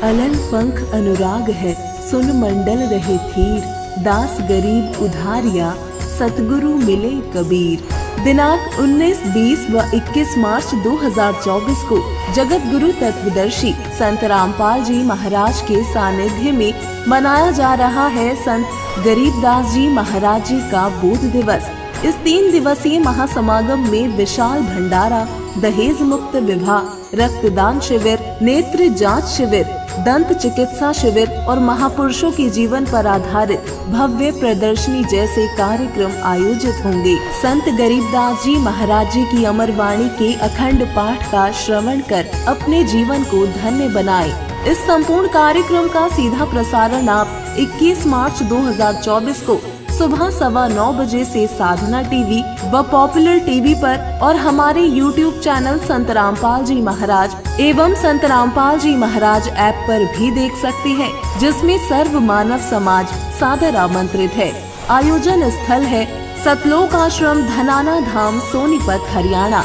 अलल पंख अनुराग है, सुन मंडल रहे थीर, दास गरीब उधारिया, सतगुरु मिले कबीर। दिनांक 19, 20 व 21 मार्च 2024 को जगत गुरु तत्वदर्शी संत रामपाल जी महाराज के सानिध्य में मनाया जा रहा है संत गरीबदास जी महाराज जी का बोध दिवस। इस 3 दिवसीय महासमागम में विशाल भंडारा, दहेज मुक्त विवाह, रक्तदान शिविर, नेत्र जांच शिविर, दंत चिकित्सा शिविर और महापुरुषों के जीवन पर आधारित भव्य प्रदर्शनी जैसे कार्यक्रम आयोजित होंगे। संत गरीबदास जी महाराज जी की अमर वाणी के अखंड पाठ का श्रवण कर अपने जीवन को धन्य बनाएं। इस संपूर्ण कार्यक्रम का सीधा प्रसारण आप 21 मार्च 2024 को सुबह 9:15 बजे से साधना टीवी व पॉपुलर टीवी पर और हमारे YouTube चैनल संत रामपाल जी महाराज एवं संत रामपाल जी महाराज ऐप पर भी देख सकते हैं, जिसमें सर्व मानव समाज सादर आमंत्रित है। आयोजन स्थल है सतलोक आश्रम, धनाना धाम, सोनीपत, हरियाणा।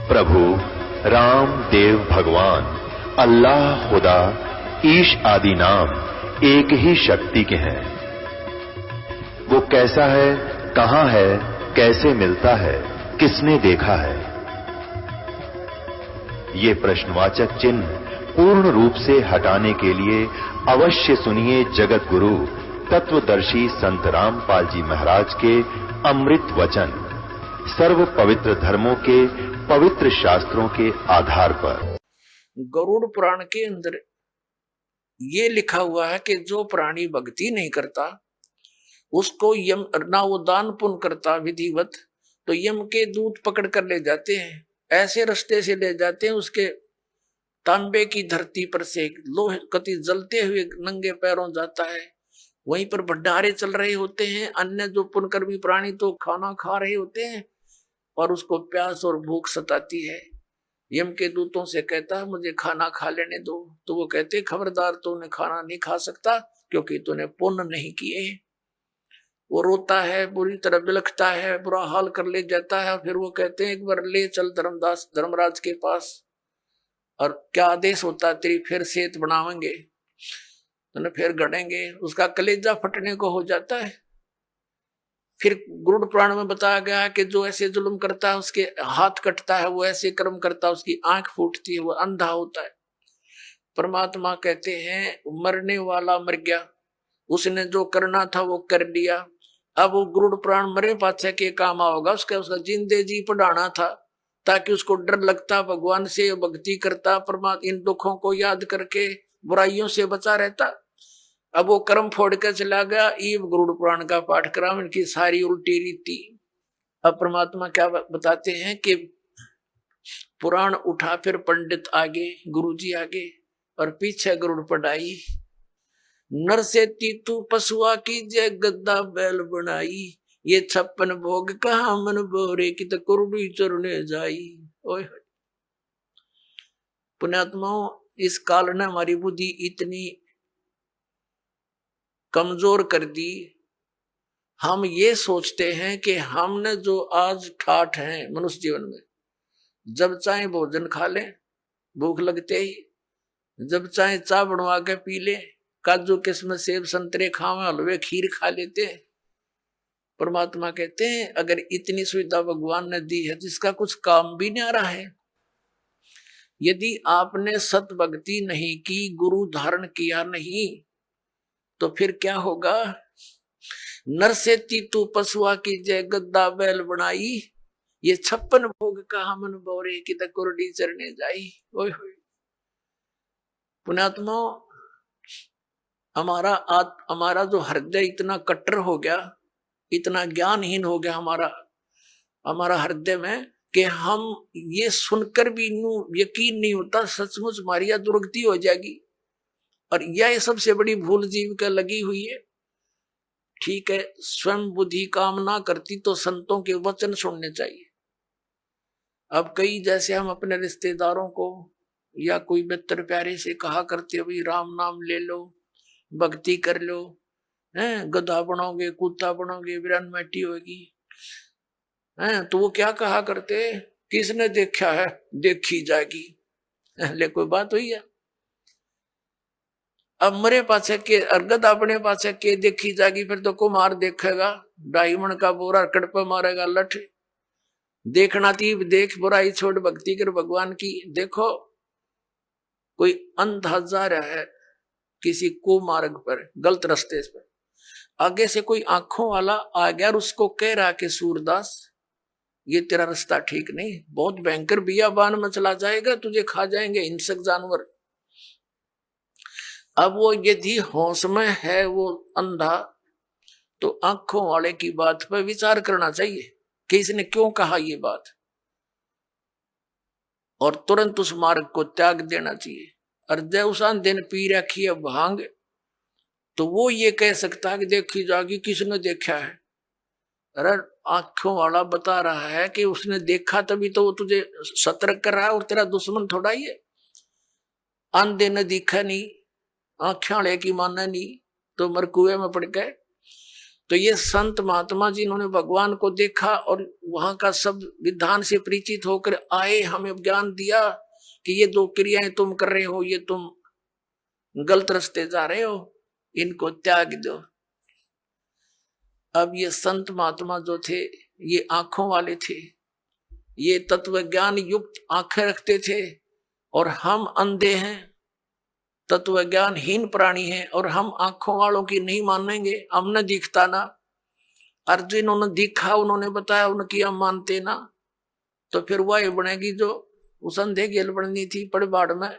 प्रभु राम देव भगवान अल्लाह खुदा ईश आदि नाम एक ही शक्ति के हैं। वो कैसा है, कहां है, कैसे मिलता है, किसने देखा है? ये प्रश्नवाचक चिन्ह पूर्ण रूप से हटाने के लिए अवश्य सुनिए जगत गुरु तत्वदर्शी संत रामपाल जी महाराज के अमृत वचन, सर्व पवित्र धर्मों के पवित्र शास्त्रों के आधार पर। गरुड़ पुराण के अंदर ये लिखा हुआ है कि जो प्राणी भक्ति नहीं करता उसको यम ना वो दान पुण्य करता विधिवत, तो यम के दूत पकड़ कर ले जाते हैं, ऐसे रास्ते से ले जाते हैं उसके तांबे की धरती पर से लोहे कति जलते हुए नंगे पैरों जाता है। वहीं पर भंडारे चल रहे होते हैं, अन्य जो पुण्यकर्मी प्राणी तो खाना खा रहे होते हैं और उसको प्यास और भूख सताती है। यम के दूतों से कहता है मुझे खाना खा लेने दो, तो वो कहते खबरदार, तूने खाना नहीं खा सकता क्योंकि तूने पुण्य नहीं किए। वो रोता है, बुरी तरह बिलखता है, बुरा हाल कर ले जाता है। फिर वो कहते हैं एक बार ले चल धर्मराज के पास, और क्या आदेश होता है तेरी फिर सेहत बनावेंगे, तो फिर गढ़ेंगे। उसका कलेजा फटने को हो जाता है। फिर गरुड़ पुराण में बताया गया है कि जो ऐसे जुल्म करता है उसके हाथ कटता है, वो ऐसे कर्म करता है उसकी आंख फूटती है, वो अंधा होता है। परमात्मा कहते हैं मरने वाला मर गया, उसने जो करना था वो कर लिया। अब वो गरुड़ पुराण मरे पाछे के काम आओगा, उसका जिंदे जी पढ़ाना था ताकि उसको डर लगता, भगवान से भक्ति करता, परमात्मा इन दुखों को याद करके बुराइयों से बचा रहता। अब वो कर्म फोड़ कर चला गया। ईव गरुड़ पुराण का पाठ करा, इनकी सारी उल्टी रीति। अब परमात्मा क्या बताते हैं कि पुराण उठा, फिर पंडित आगे, गुरुजी आगे और पीछे गरुड़ पढ़ाई। नर से तीतू पशुआ की जय गद्दा बैल बनाई, ये 56 भोग कहा मन बोरे की तो कुरुड़ी चरने जाई। ओए पुण्यात्माओं, इस काल ने हमारी बुद्धि इतनी कमजोर कर दी। हम ये सोचते हैं कि हमने जो आज ठाठ है मनुष्य जीवन में, जब चाहे भोजन खा ले भूख लगते ही, जब चाहे चाय बनवा के पी ले, काजू किस्मत सेब संतरे खावे, हलवे खीर खा लेते हैं। परमात्मा कहते हैं अगर इतनी सुविधा भगवान ने दी है जिसका कुछ काम भी नहीं आ रहा है, यदि आपने सत भक्ति नहीं की, गुरु धारण किया नहीं, तो फिर क्या होगा? नर से तीतू पशुआ की जय गद्दा बैल बनाई, ये 56 भोग कहा मन बोरे की तो कुरडी चरने जाई। ओए होए पुण्यात्मा, हमारा जो हृदय इतना कट्टर हो गया, इतना ज्ञानहीन हो गया हमारा हृदय में कि हम ये सुनकर भी यकीन नहीं होता सचमुच हमारी दुर्गति हो जाएगी। और यह सबसे बड़ी भूल जीव का लगी हुई है। ठीक है, स्वयं बुद्धि काम ना करती तो संतों के वचन सुनने चाहिए। अब कई जैसे हम अपने रिश्तेदारों को या कोई मित्र प्यारे से कहा करते, भाई राम नाम ले लो, भक्ति कर लो, हैं गधा बनोगे, कुत्ता बनोगे, वीरन मैटी होगी, हैं तो वो क्या कहा करते, किसने देखा है देखी जाएगी। ले कोई बात हुई है? अब मरे पाछे के अर्गद अपने पाछे के देखी जाएगी, फिर तो कुमार देखेगा, डायमंड का बोरा कड़पे मारेगा लठ। देखना थी देख, बुराई छोड़ भक्ति कर भगवान की। देखो कोई अंधा जा रहा है किसी कुमार्ग पर, गलत रास्ते पर, आगे से कोई आंखों वाला आ गया और उसको कह रहा कि सूरदास ये तेरा रास्ता ठीक नहीं, बहुत भयंकर बियाबान में चला जाएगा, तुझे खा जाएंगे हिंसक जानवर। अब वो यदि होश में है वो अंधा, तो आंखों वाले की बात पर विचार करना चाहिए कि इसने क्यों कहा ये बात, और तुरंत उस मार्ग को त्याग देना चाहिए। और जब उस अंधे ने पी रखी है भांग, तो वो ये कह सकता है कि देखी जाएगी, किसने देखा है? अरे आंखों वाला बता रहा है कि उसने देखा, तभी तो वो तुझे सतर्क कर रहा है, और तेरा दुश्मन थोड़ा ही है। अंधे ने दिखा नहीं, आंखें वाले की माना नहीं, तो मरकुए में पड़ गए। तो ये संत महात्मा जिन्होंने भगवान को देखा और वहां का सब विधान से परिचित होकर आए, हमें ज्ञान दिया कि ये दो क्रियाएं तुम कर रहे हो, ये तुम गलत रास्ते जा रहे हो, इनको त्याग दो। अब ये संत महात्मा जो थे ये आंखों वाले थे, ये तत्व ज्ञान युक्त आंखें रखते थे, और हम अंधे हैं, तत्व ज्ञानहीन प्राणी हैं, और हम आंखों वालों की नहीं मानेंगे। हमने दिखता ना, अर्जुन उन्होंने दिखा, उन्होंने बताया, उनकी हम मानते ना, तो फिर वह बनेगी जो उस अंधे गेल बननी थी पड़बाड़ में।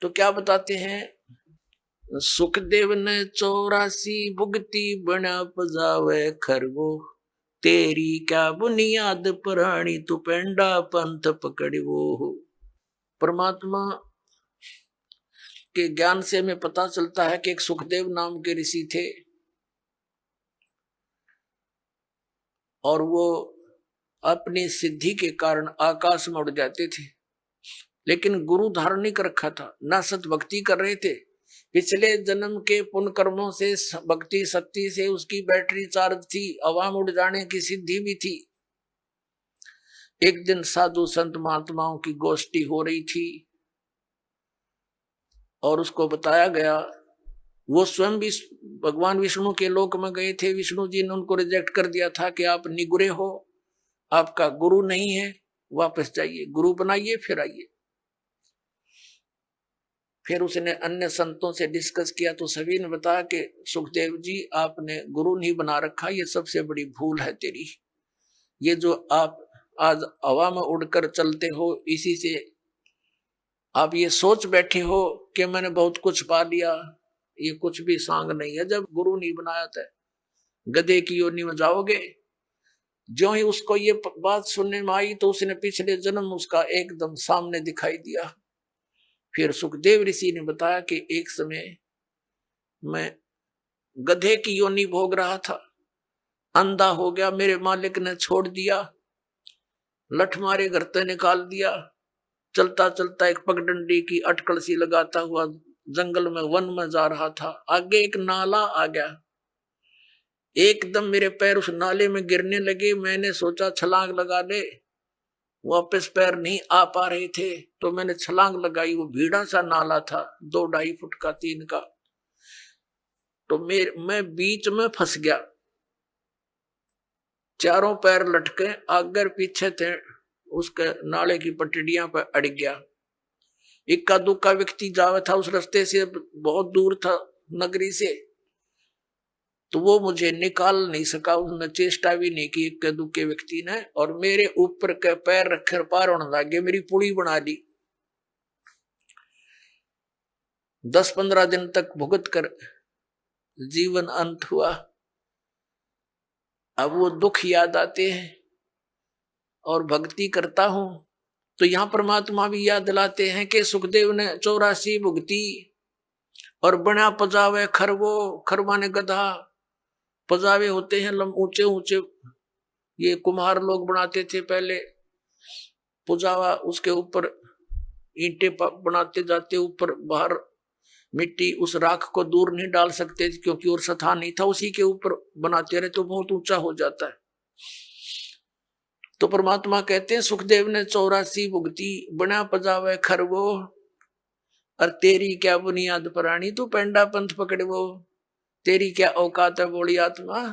तो क्या बताते हैं, सुखदेव ने 84 भुगती बना पजावे खरगो, तेरी क्या बुनियाद प्राणी तू पेंडा पंथ पकड़वो। परमात्मा के ज्ञान से हमें पता चलता है कि एक सुखदेव नाम के ऋषि थे, और वो अपनी सिद्धि के कारण आकाश में उड़ जाते थे, लेकिन गुरु धारण नहीं कर रखा था, ना सत भक्ति कर रहे थे। पिछले जन्म के पुण्य कर्मों से भक्ति शक्ति से उसकी बैटरी चार्ज थी, हवा में उड़ जाने की सिद्धि भी थी। एक दिन साधु संत महात्माओं की गोष्ठी हो रही थी, और उसको बताया गया, वो स्वयं भी भगवान विष्णु के लोक में गए थे। विष्णु जी ने उनको रिजेक्ट कर दिया था कि आप निगुरे हो, आपका गुरु नहीं है, वापस जाइए, गुरु बनाइए फिर आइए। फिर उसने अन्य संतों से डिस्कस किया, तो सभी ने बताया कि सुखदेव जी आपने गुरु नहीं बना रखा, ये सबसे बड़ी भूल है तेरी। ये जो आप आज हवा में उड़कर चलते हो, इसी से आप ये सोच बैठे हो कि मैंने बहुत कुछ पा लिया, ये कुछ भी सांग नहीं है। जब गुरु नहीं बनाया था, गधे की योनि में जाओगे। जो ही उसको ये बात सुनने में आई, तो उसने पिछले जन्म उसका एकदम सामने दिखाई दिया। फिर सुखदेव ऋषि ने बताया कि एक समय मैं गधे की योनि भोग रहा था, अंधा हो गया, मेरे मालिक ने छोड़ दिया, लठ मारे घर से निकाल दिया। चलता चलता एक पगडंडी की अटकल सी लगाता हुआ जंगल में वन में जा रहा था। आगे एक नाला आ गया, एकदम मेरे पैर उस नाले में गिरने लगे। मैंने सोचा छलांग लगा ले, वापस पैर नहीं आ पा रहे थे, तो मैंने छलांग लगाई। वो भीड़ा सा नाला था, 2-2.5 फुट का, 3 का। तो मैं बीच में फंस गया, चारों पैर लटके आगे पीछे थे, उसके नाले की पटड़ियां पर अड़ गया। इक्का दुक्का व्यक्ति जावे था उस रास्ते से, बहुत दूर था नगरी से, तो वो मुझे निकाल नहीं सका, उसने चेष्टा भी नहीं की इक्के दुक्के व्यक्ति ने, और मेरे ऊपर के पैर रखे पार होने लगे, मेरी पुड़ी बना ली। 10-15 दिन तक भुगत कर जीवन अंत हुआ। अब वो दुख याद आते हैं और भक्ति करता हूं, तो यहां परमात्मा भी याद दिलाते हैं कि सुखदेव ने 84 भुगती और बना पजावे खरवो, खरवा ने गधा, पजावे होते हैं ऊंचे ऊंचे, ये कुम्हार लोग बनाते थे पहले, पुजावा उसके ऊपर ईंटें बनाते जाते, ऊपर बाहर मिट्टी, उस राख को दूर नहीं डाल सकते क्योंकि और सथा नहीं था, उसी के ऊपर बनाते रहे तो बहुत ऊंचा हो जाता है। तो परमात्मा कहते हैं सुखदेव ने 84 भुगती, बना पजावे खरवो, और तेरी क्या बुनियाद प्राणी, तू पेंडा पंथ पकड़वो, तेरी क्या औकात है बोली आत्मा,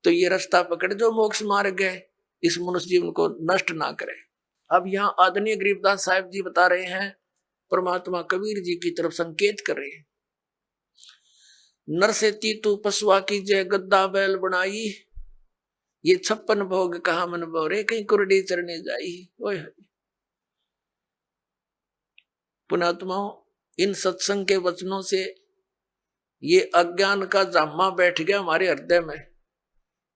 तो ये रास्ता पकड़ जो मोक्ष मार्ग है, इस मनुष्य जीवन को नष्ट ना करे। अब यहाँ आदरणीय गरीबदास साहिब जी बता रहे हैं, परमात्मा कबीर जी की तरफ संकेत कर रहे हैं। नरसेती तू पशुआ की जय गद्दा बैल बनाई, ये 56 भोग कहा मन बोरे, कहीं कुरडी चरने जाई। ओए पुणात्माओं, इन सत्संग के वचनों से ये अज्ञान का जामा बैठ गया हमारे हृदय में।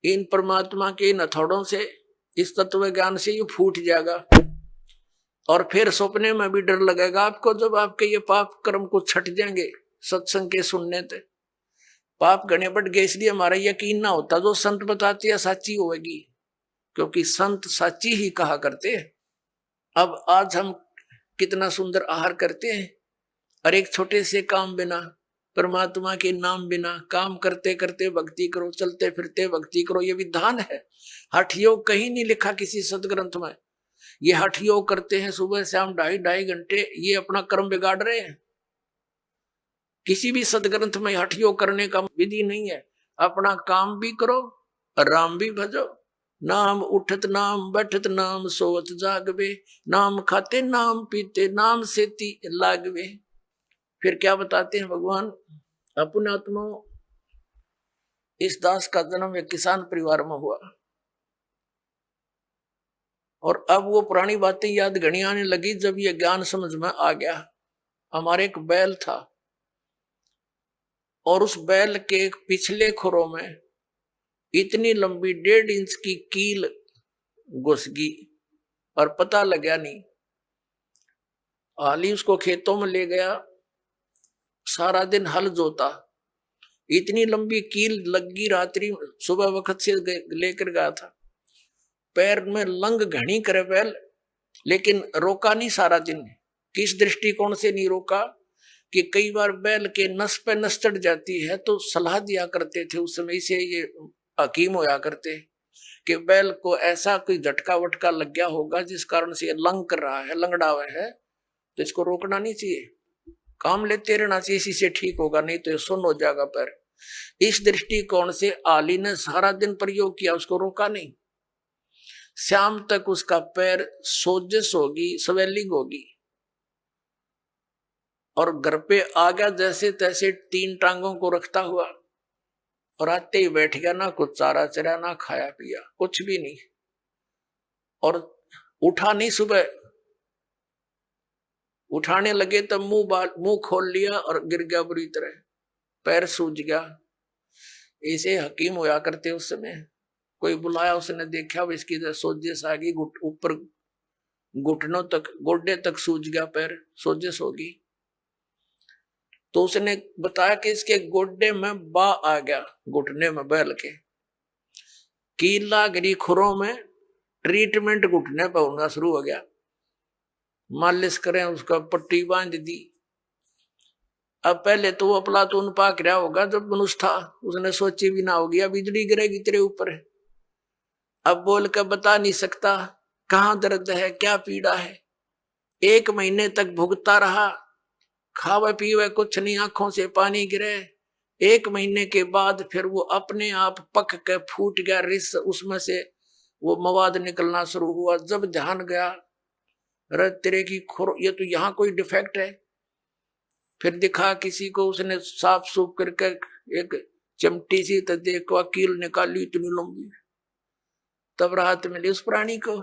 इन परमात्मा के इन हथौड़ों से, इस तत्व ज्ञान से ये फूट जाएगा, और फिर सपने में भी डर लगेगा आपको, जब आपके ये पाप कर्म को छट जाएंगे सत्संग के सुनने से। पाप गणे बढ़ गए इसलिए हमारा यकीन ना होता, जो संत बताते हैं साची होगी, क्योंकि संत साची ही कहा करते हैं। अब आज हम कितना सुंदर आहार करते हैं, और एक छोटे से काम बिना, परमात्मा के नाम बिना, काम करते करते भक्ति करो, चलते फिरते भक्ति करो, ये विधान है। हठ योग कहीं नहीं लिखा किसी सदग्रंथ में। ये हठ योग करते हैं सुबह शाम 2.5 घंटे, ये अपना कर्म बिगाड़ रहे हैं। किसी भी सदग्रंथ में हठ योग करने का विधि नहीं है। अपना काम भी करो, राम भी भजो, नाम उठत नाम बैठत नाम सोवत जागवे, नाम खाते नाम पीते नाम सेती लागवे। फिर क्या बताते हैं भगवान, अपने आत्मा, इस दास का जन्म एक किसान परिवार में हुआ, और अब वो पुरानी बातें याद घनी आने लगी जब ये ज्ञान समझ में आ गया। हमारे एक बैल था, और उस बैल के पिछले खुरों में इतनी लंबी 1.5 इंच की कील घुस गई, और पता लगा नहीं। हाली उसको खेतों में ले गया, सारा दिन हल जोता, इतनी लंबी कील लगी, रात्रि सुबह वक्त से लेकर गया था। पैर में लंग घनी करे बैल, लेकिन रोका नहीं सारा दिन। किस दृष्टिकोण से नहीं रोका कि कई बार बैल के नस पे नस चढ़ जाती है, तो सलाह दिया करते थे उस समय से, ये हकीम होया करते कि बैल को ऐसा कोई झटका वटका लग गया होगा जिस कारण से ये लंग कर रहा है, लंगड़ा हुआ है, तो इसको रोकना नहीं चाहिए, काम लेते रहना चाहिए, इसी से ठीक होगा, नहीं तो ये सुन्न हो जाएगा पैर। इस दृष्टिकोण से आली ने सारा दिन प्रयोग किया, उसको रोका नहीं। शाम तक उसका पैर सोजस होगी, स्वेलिंग होगी, और घर पे आ गया जैसे तैसे 3 टांगों को रखता हुआ, और आते ही बैठ गया, ना कुछ चारा चरा, ना खाया पिया, कुछ भी नहीं, और उठा नहीं। सुबह उठाने लगे तब मुंह खोल लिया और गिर गया बुरी तरह, पैर सूज गया। ऐसे हकीम होया करते उस समय। कोई बुलाया, उसने देखा इसकी सोजिश आ गई, ऊपर घुटनों तक, गोड्डे तक सूज गया पैर, सोजिश होगी। तो उसने बताया कि इसके गोड्डे में बा आ गया, घुटने में बैल के कीला गिरी, खुरों में ट्रीटमेंट घुटने पर होना शुरू हो गया। मालिश करें, उसका पट्टी बांध दी। अब पहले तो वो अफलातून पाक रहा होगा जब मनुष्य था, उसने सोची भी ना होगी अब बिजली गिरेगी तेरे ऊपर। अब बोल कर बता नहीं सकता कहाँ दर्द है, क्या पीड़ा है। 1 महीने तक भुगता रहा, खावे पीवे कुछ नहीं, आंखों से पानी गिरे। 1 महीने के बाद फिर वो अपने आप पक के फूट गया, रिस उसमें से वो मवाद निकलना शुरू हुआ। जब ध्यान गया, अरे तेरे की खुर, ये तो यहाँ कोई डिफेक्ट है। फिर दिखा किसी को, उसने साफ सूफ करके एक चिमटी सी तो देखो कील निकाली इतनी लंबी, तब राहत मिली उस प्राणी को।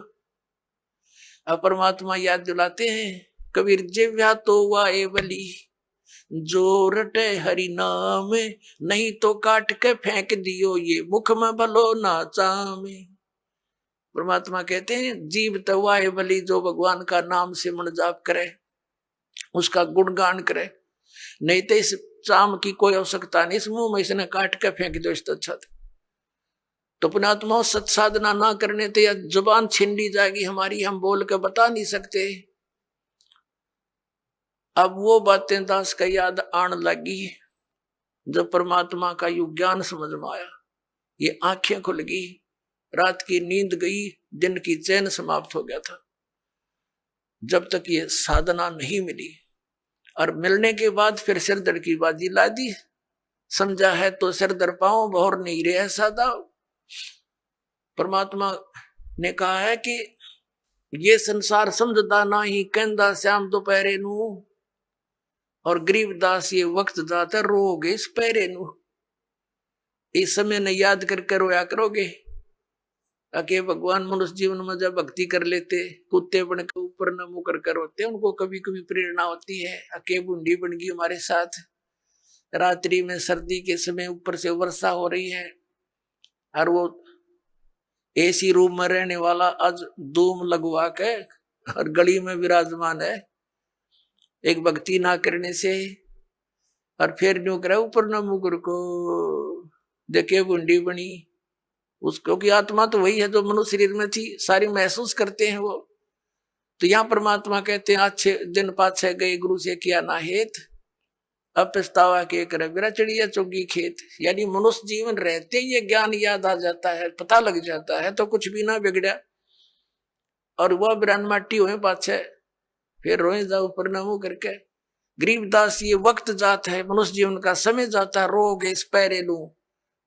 अब परमात्मा याद दिलाते हैं, कबीर जिव्या तो वाए बली, जो रटे हरि नाम, नहीं तो काट के फेंक दियो ये मुख में भलो ना चामे। परमात्मा कहते हैं जीव तो वाए बली, जो भगवान का नाम सिमरण जाप करे, उसका गुणगान करे, नहीं तो इस चाम की कोई आवश्यकता नहीं, इस मुंह में इसने काट के फेंक दो, इससे अच्छा था। तो पुण्यात्मा सत साधना ना करने थे या जुबान छीन ली जाएगी हमारी, हम बोल के बता नहीं सकते। अब वो बातें दास का याद आने लगी जब परमात्मा का यू ज्ञान समझ में आया, ये आंखें खुल गई, रात की नींद गई, दिन की चैन समाप्त हो गया था। जब तक ये साधना नहीं मिली और मिलने के बाद फिर सिर दर्द की बाजी ला दी, समझा है तो सिर दर पाओ बहुर नहीं रहे सादा। परमात्मा ने कहा है कि ये संसार समझदा ना ही कहंदा श्याम दोपहरे नू, और गरीबदास ये वक्त जाता रोगे इस पैरे नू। इस समय ने याद करके रोया करोगे। अके भगवान मनुष्य जीवन में जब भक्ति कर लेते, कुत्ते बन के ऊपर न मुंह कर होते, उनको कभी कभी प्रेरणा होती है। अके बूंदी बन गई हमारे साथ, रात्रि में सर्दी के समय ऊपर से वर्षा हो रही है और वो एसी रूम में रहने वाला आज धूम लगवा के और गली में विराजमान है, एक भक्ति ना करने से। और फिर न्यू करे ऊपर न मुकर को देखे बूंदी बनी उसको, की आत्मा तो वही है जो मनुष्य शरीर में थी, सारी महसूस करते हैं वो। तो यहाँ परमात्मा कहते हैं आज 6 दिन पाछे गए गुरु से किया ना हेत, अब पछतावा के करे बिरा चिड़िया चुगी खेत। यानी मनुष्य जीवन रहते ही ये ज्ञान याद आ जाता है, पता लग जाता है तो कुछ भी ना बिगड़ा। और वह बिरान माटी हुए पाछे फिर रोए जाओ परिणामों करके। गरीबदास ये वक्त जात है, मनुष्य जीवन का समय जाता है, रोगे इस पैरे लू,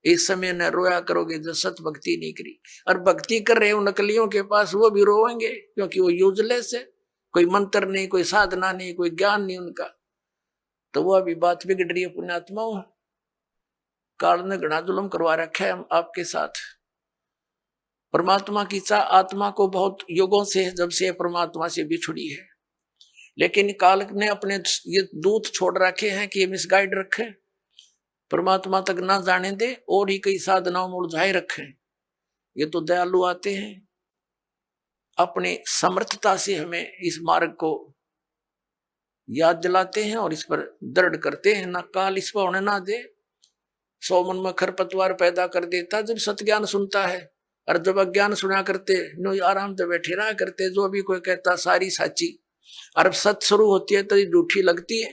इस समय न रोया करोगे जो सत भक्ति नहीं करी। और भक्ति कर रहे हो नकलियों के पास, वो भी रोएंगे क्योंकि वो यूजलेस है, कोई मंत्र नहीं, कोई साधना नहीं, कोई ज्ञान नहीं उनका। तो वो अभी बात बिगड़ रही है। पुण्यात्माओं, काल ने घना जुल्म करवा रखा है हम आपके साथ। परमात्मा की चाह आत्मा को बहुत युगों से, जब से परमात्मा से बिछुड़ी है, लेकिन काल ने अपने ये दूत छोड़ रखे हैं कि ये मिसगाइड रखे, परमात्मा तक ना जाने दे, और ही कई साधनाओं में उलझाए रखे। ये तो दयालु आते हैं, अपने समर्थता से हमें इस मार्ग को याद दिलाते हैं और इस पर दृढ़ करते हैं। ना काल इस पर होने ना दे। 100 मन में खरपतवार पैदा कर देता जब सत्ज्ञान सुनता है, और जब अज्ञान सुना करते नो आराम से बैठे रहा करते। जो भी कोई कहता सारी साची, और अब सत शुरू होती है तो ये झूठी लगती है,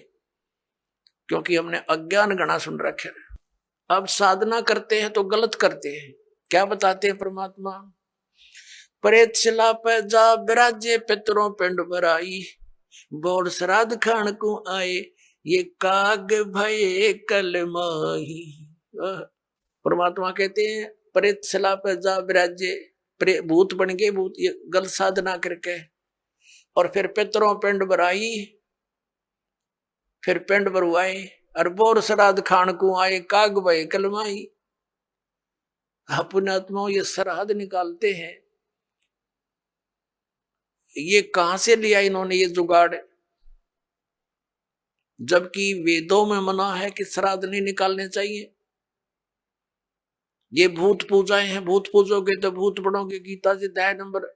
क्योंकि हमने अज्ञान गणा सुन रखे। अब साधना करते हैं तो गलत करते हैं। क्या बताते हैं परमात्मा? प्रेत शिला पे जा बिराजे पितरों पिंड भराई, बोर श्राद्ध खान को आए ये काग भये कलमाही। परमात्मा कहते हैं प्रेत शिला पे जा बिराजे, भूत बन गए, भूत ये गलत साधना करके, और फिर पितरों पिंड भराई, फिर पिंड भरवाए, और बोर श्राद्ध खान को आए काग भये कलमाई। पुण्यात्मा ये श्राद्ध निकालते हैं, ये कहां से लिया इन्होंने ये जुगाड़? जबकि वेदों में मना है कि श्राद्ध नहीं निकालने चाहिए। ये भूत पूजाएं हैं, भूत पूजोगे तो भूत पढ़ोगे। गीता जी अध्याय नंबर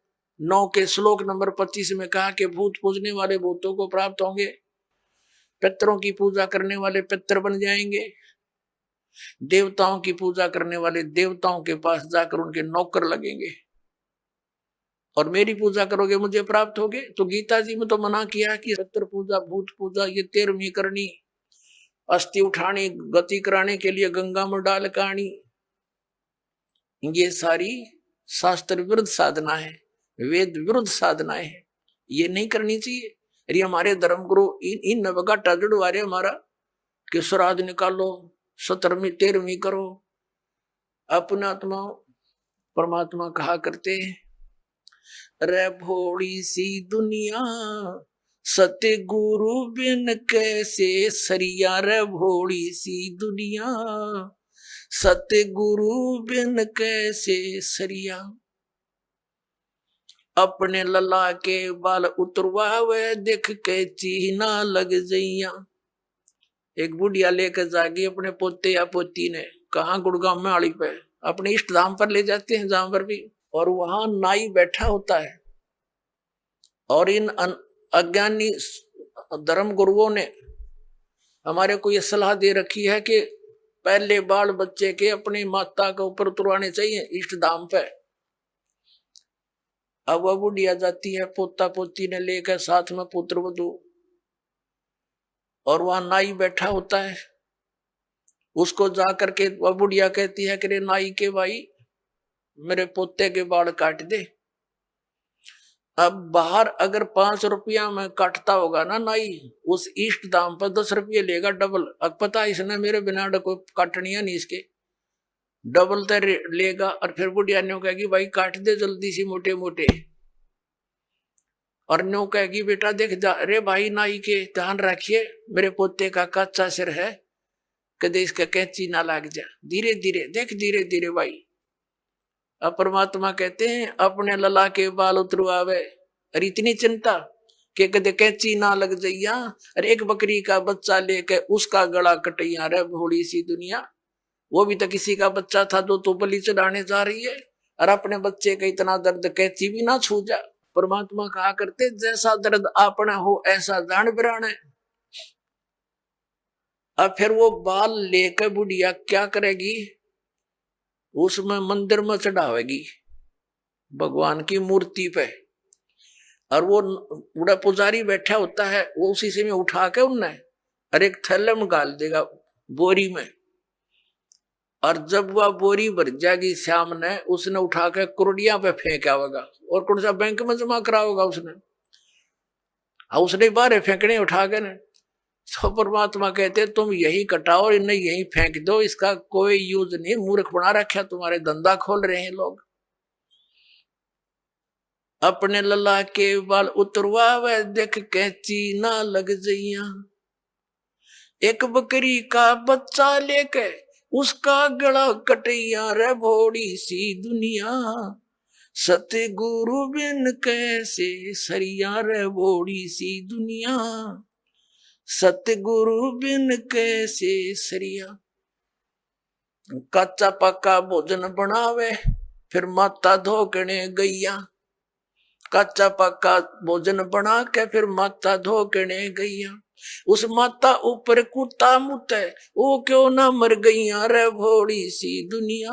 9 के श्लोक नंबर 25 में कहा कि भूत पूजने वाले भूतों को प्राप्त होंगे, पितरों की पूजा करने वाले पितर बन जाएंगे, देवताओं की पूजा करने वाले देवताओं के पास जाकर उनके नौकर लगेंगे, और मेरी पूजा करोगे मुझे प्राप्त होगे। तो गीता जी में तो मना किया कि पितर पूजा, भूत पूजा ये 13वीं करनी, अस्थि उठानी, गति कराने के लिए गंगा में डाल कानी, ये सारी शास्त्र विरुद्ध साधना है, वेद विरुद्ध साधनाएं है, ये नहीं करनी चाहिए। अरे हमारे धर्म गुरु इन नवगाटा जुड़वारे हमारा कि श्राद्ध निकालो, 17वीं 13वीं करो। अपना आत्मा परमात्मा कहा करते हैं, रे भोड़ी सी दुनिया सत्य गुरु बिन कैसे सरिया, रे भोड़ी सी दुनिया सत्य गुरु बिन कैसे सरिया। अपने लला के बाल उतरवावे देख के चीना लग जइया। एक बुढ़िया लेकर जागी अपने पोते या पोती ने, कहा गुड़गांव में आड़ी पे, अपने इष्ट धाम पर ले जाते हैं जहां पर भी, और वहां नाई बैठा होता है, और इन अज्ञानी धर्म गुरुओं ने हमारे को ये सलाह दे रखी है कि पहले बाल बच्चे के अपनी माता के ऊपर उतरवाने चाहिए इष्ट धाम पे। अब वह बुढ़िया जाती है पोता पोती ने लेकर साथ में पुत्र वधू, और वहां नाई बैठा होता है। उसको जा करके वह बुढ़िया कहती है कि रे नाई के भाई मेरे पोते के बाल काट दे। अब बाहर अगर 5 रुपया में काटता होगा ना नाई, उस इष्ट दाम पर 10 रुपये लेगा डबल। अब पता इसने मेरे बिना कोई काटनी है नहीं, इसके डबल तो लेगा। और फिर बुढ़िया न्यू कहेगी भाई काट दे जल्दी सी मोटे मोटे। और न्यू कहेगी बेटा देख जा रे भाई नाई के ध्यान रखिए मेरे पोते का कच्चा सिर है, कदे इसका कैंची ना लग जा, धीरे धीरे देख धीरे धीरे भाई। अब परमात्मा कहते हैं अपने लला के बाल उतरवावे और इतनी चिंता कि कदे कैंची ना लग जाइया। और एक बकरी का बच्चा लेके उसका गला कटैया रे भोली सी दुनिया। वो भी तो किसी का बच्चा था जो तो बलि चढ़ाने जा रही है, और अपने बच्चे का इतना दर्द कैंची भी ना छू जा। परमात्मा कहा करते जैसा दर्द अपना हो ऐसा जान बिराने। अब फिर वो बाल लेकर बुढ़िया क्या करेगी, उसमें मंदिर में चढ़ावेगी भगवान की मूर्ति पे। और वो बूढ़ा पुजारी बैठा होता है, वो उसी से में उठा के उनने और एक थैले में डाल देगा बोरी में। और जब वह बोरी भर जाएगी श्याम ने उसने उठा के कुरडिया पे फेंका होगा, और कौन सा बैंक में जमा करा होगा उसने बाहर फेंकने उठा के ने। तो परमात्मा कहते तुम यही कटाओ और इन्हें यही फेंक दो, इसका कोई यूज नहीं। मूर्ख बना रखा तुम्हारे, धंधा खोल रहे हैं लोग। अपने लला के बाल उतरवावे देख कैंची ना लग जइया। एक बकरी का बच्चा लेके उसका गला कटैया रे भोड़ी सी दुनिया। सतगुरु बिन कैसे सरिया रे भोड़ी सी दुनिया। सतगुरु बिन कैसे सरिया। कच्चा पक्का भोजन बनावे फिर माता धोकने गैया। कच्चा पक्का भोजन बना के फिर माता धोकने गैया। उस माता ऊपर कुत्ता मुते वो क्यों ना मर गैया रे भोड़ी सी दुनिया।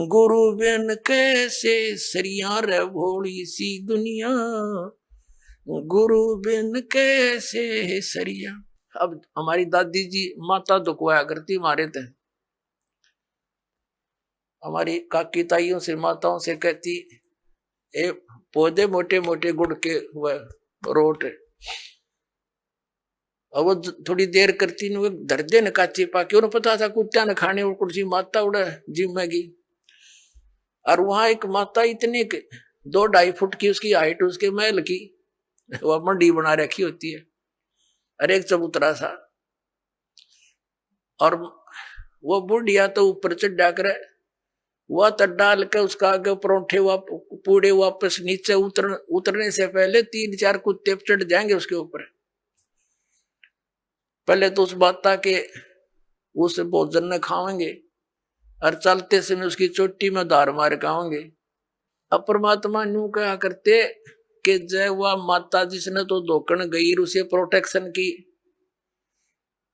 गुरु बिन कैसे सरिया रे भोड़ी सी दुनिया। गुरु बिन कैसे सरिया। अब हमारी दादी जी माता दुखवाया करती मारे थे। हमारी काकी ताइयों से माताओं से कहती ए पौधे मोटे मोटे गुड़ के हुए रोट, और वो थोड़ी देर करती न धर दे न काचे पाके। उन्हें पता था कुत्ता न खाने और कुर्सी माता उड़ा जिम्मेगी। और वहां एक माता इतनी 2-2.5 फुट की उसकी हाइट, उसके महल की वह मंडी बना रखी होती है, और एक चबूतरा सा। और वो बुढ़िया तो ऊपर चढ़ा कर वह तो डाल के उसका आगे परोठे पूड़े वापस नीचे उतरने से पहले 3-4 कुत्ते चढ़ जाएंगे उसके ऊपर। पहले तो उस माता के उस भोजन न खाएंगे और चलते समय उसकी चोटी में धार मार खाएंगे। अब परमात्मा न्यू कहा करते कि जय वह माता जिसने तो धोकन गई उसे प्रोटेक्शन की,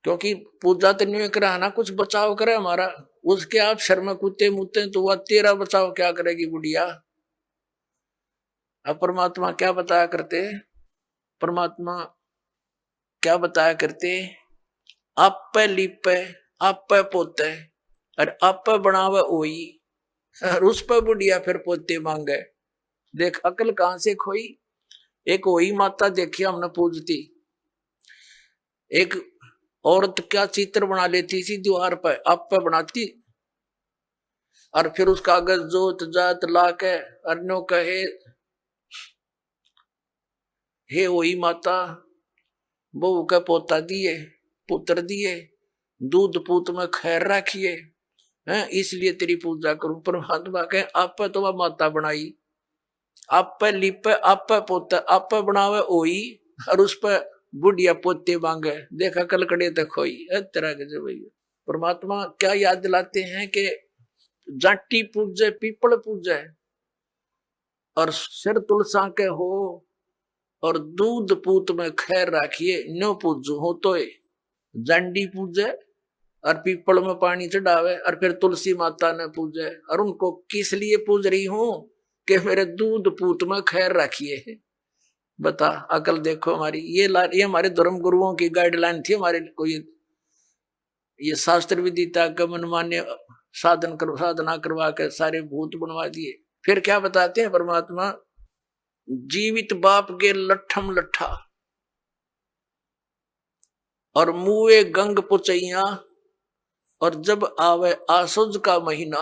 क्योंकि पूजा तो नहीं कराना कुछ बचाव करे हमारा। उसके आप शर्मा कुत्ते मुत्ते तो वह तेरा बचाव क्या करेगी बुढ़िया। अब परमात्मा क्या बताया करते, परमात्मा क्या बताया करते, आप पे लिपे आप पे पोते और आप पे बनावे ओई, और उस पर बुढ़िया फिर पोते मांगे। देख अकल कहां से खोई। एक वही माता देखी हमने पूजती, एक औरत क्या चित्र बना लेती थी दीवार पर, आप पे बनाती और फिर उसका कागज जोत जात ला के अन्यों कहे हे वही माता बहू का पोता दिए पुत्र दिए दूध पूत में खैर रखिए हैं, इसलिए तेरी पूजा करूं। परमात्मा कहे आप पे तो वह माता बनाई, आप पे लिपे आप पे पोता आप पे बनावे ओई, और उस पर बुढ़िया पोते मांगे। देखा कलकड़े तक खोई तरह के जो भैया। परमात्मा क्या याद दिलाते हैं कि जाटी पूजे पीपल पूजे और सिर तुलसा के हो और दूध पूत में खैर राखिए नो पूजू हो तो जांडी पूजे और पीपल में पानी चढ़ावे और फिर तुलसी माता ने पूजे, और उनको किस लिए पूज रही हूं कि मेरे दूध पूत में खैर रखिए। बता अकल देखो हमारी। ये हमारे धर्म गुरुओं की गाइडलाइन थी हमारे को। ये शास्त्र विदिता का मनमान्य साधना करवा के सारे भूत बनवा दिए। फिर क्या बताते हैं परमात्मा, जीवित बाप के लट्ठम लट्ठा और मुए गंग पुचैया, और जब आवे आसुज का महीना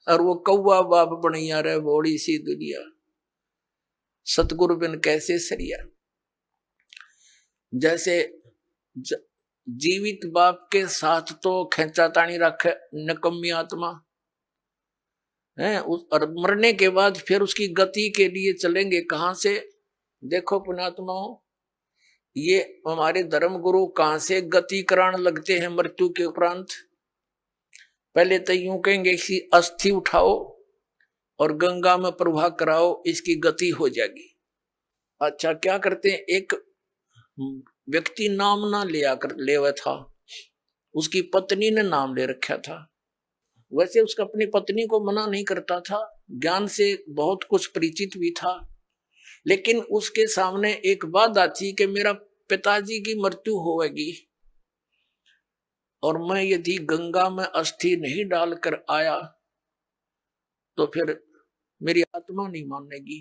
और वो कौवा बाप बनैया रे बोड़ी सी दुनिया। सतगुरु बिन कैसे सरिया। जैसे जीवित बाप के साथ तो खेचा तानी रखे निकम्मी आत्मा है, और मरने के बाद फिर उसकी गति के लिए चलेंगे कहां से। देखो पुण्यात्माओं, ये हमारे धर्म गुरु कहां से गति कराने लगते हैं मृत्यु के उपरांत। पहले तो यूं कहेंगे कि अस्थि उठाओ और गंगा में प्रवाह कराओ, इसकी गति हो जाएगी। अच्छा क्या करते हैं, एक व्यक्ति नाम ना ले हुआ था, उसकी पत्नी ने नाम ले रखा था। वैसे उसका अपनी पत्नी को मना नहीं करता था, ज्ञान से बहुत कुछ परिचित भी था, लेकिन उसके सामने एक बात आती कि मेरा पिताजी की मृत्यु होगी और मैं यदि गंगा में अस्थि नहीं डालकर आया तो फिर मेरी आत्मा नहीं मानेगी,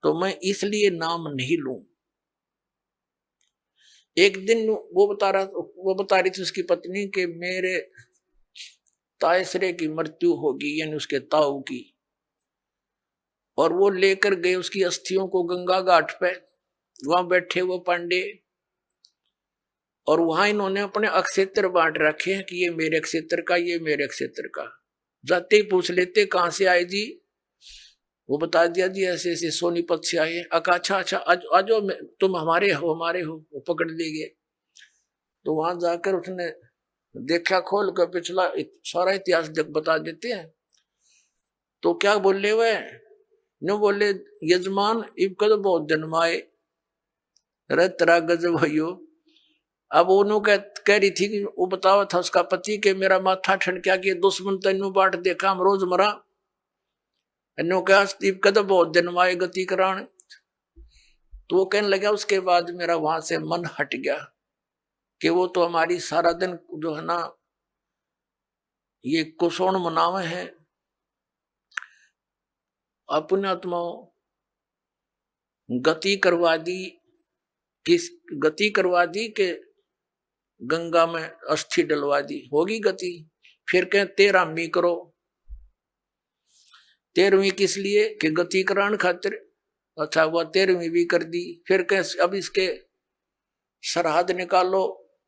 तो मैं इसलिए नाम नहीं लूं। एक दिन वो बता रही थी उसकी पत्नी कि मेरे तायसरे की मृत्यु होगी, यानी उसके ताऊ की, और वो लेकर गए उसकी अस्थियों को गंगा घाट पे। वहां बैठे वो पांडे, और वहां इन्होंने अपने अक्षेत्र बांट रखे हैं कि ये मेरे अक्षेत्र का, ये मेरे अक्षेत्र का। जाते ही पूछ लेते कहां से आए जी, वो बता दिया जी ऐसे ऐसे सोनीपत से आए। अच्छा अच्छा आज तुम हमारे हो वो पकड़ ले गए। तो वहां जाकर उसने देखा, खोल कर पिछला सारा इतिहास बता देते हैं। तो क्या बोले वह न बोले, यजमान इब कद बहुत जन्माए रे तेरा गजब भयो। अब उन्होंने कह रही थी कि वो बतावा था उसका पति के मेरा माथा ठंड क्या कि दुश्मन तेनू बाट देखा हम रोज मरा, कद बहुत जन्माए गति कराण। तो वो कहने लगा उसके बाद मेरा वहां से मन हट गया कि वो तो हमारी सारा दिन जो है ना ये कुशोण मनावे हैं। अपने आत्माओं गति करवा दी कि गंगा में अस्थि डलवा दी, होगी गति। फिर कहें 13वीं करो। 13वीं किस लिए कि गति कराण खातिर। अच्छा वह 13वीं भी कर दी। फिर कहें अब इसके सरहद निकालो।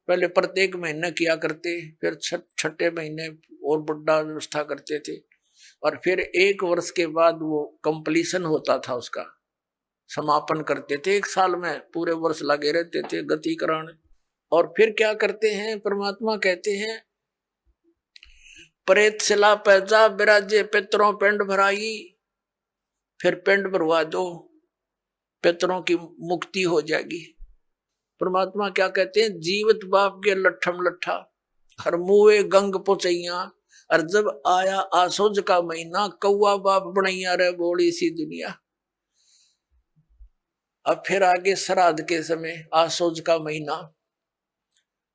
पहले प्रत्येक महीने किया करते, फिर छठे महीने और बड़ा व्यवस्था करते थे, और फिर 1 वर्ष के बाद वो कंप्लीशन होता था, उसका समापन करते थे। 1 साल में पूरे वर्ष लगे रहते थे गति कराने। और फिर क्या करते हैं, परमात्मा कहते हैं प्रेत शिला पैजा बिराजे पितरों पिंड भराई। फिर पिंड भरवा दो, पितरों की मुक्ति हो जाएगी। परमात्मा क्या कहते हैं, जीवित बाप के लट्ठम लट्ठा हर मुए गंग पुचैया, और जब आया आसोज का महीना कौआ बाप बनैया रे बोड़ी सी दुनिया। अब फिर आगे श्राद्ध के समय आसोज का महीना।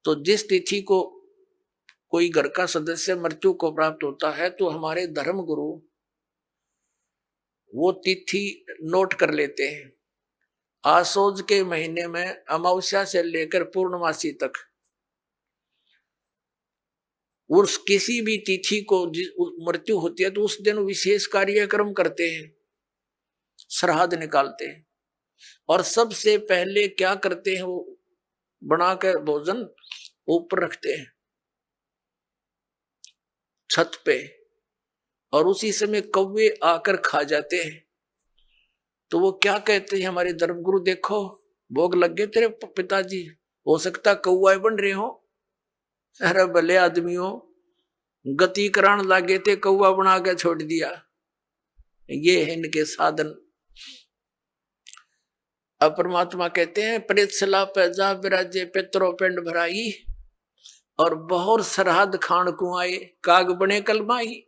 तो जिस तिथि को कोई घर का सदस्य मृत्यु को प्राप्त होता है तो हमारे धर्म गुरु वो तिथि नोट कर लेते हैं। आसोज के महीने में अमावस्या से लेकर पूर्णमासी तक उस किसी भी तिथि को मृत्यु होती है तो उस दिन विशेष कार्यक्रम करते हैं, श्राद्ध निकालते हैं। और सबसे पहले क्या करते हैं, वो बनाकर भोजन ऊपर रखते हैं छत पे, और उसी समय कौवे आकर खा जाते हैं। तो वो क्या कहते हैं हमारे धर्मगुरु, देखो भोग लग गए तेरे पिताजी, हो सकता कौआ बन रहे हो। अरे भले आदमियों, गति करान लागे थे, कौआ बना के छोड़ दिया। ये है इनके साधन। अब परमात्मा कहते हैं प्रेत सला पैजा विराजे पितरों पिंड भराई। और बहुत श्राद्ध खान को आए, काग बने कलमाही।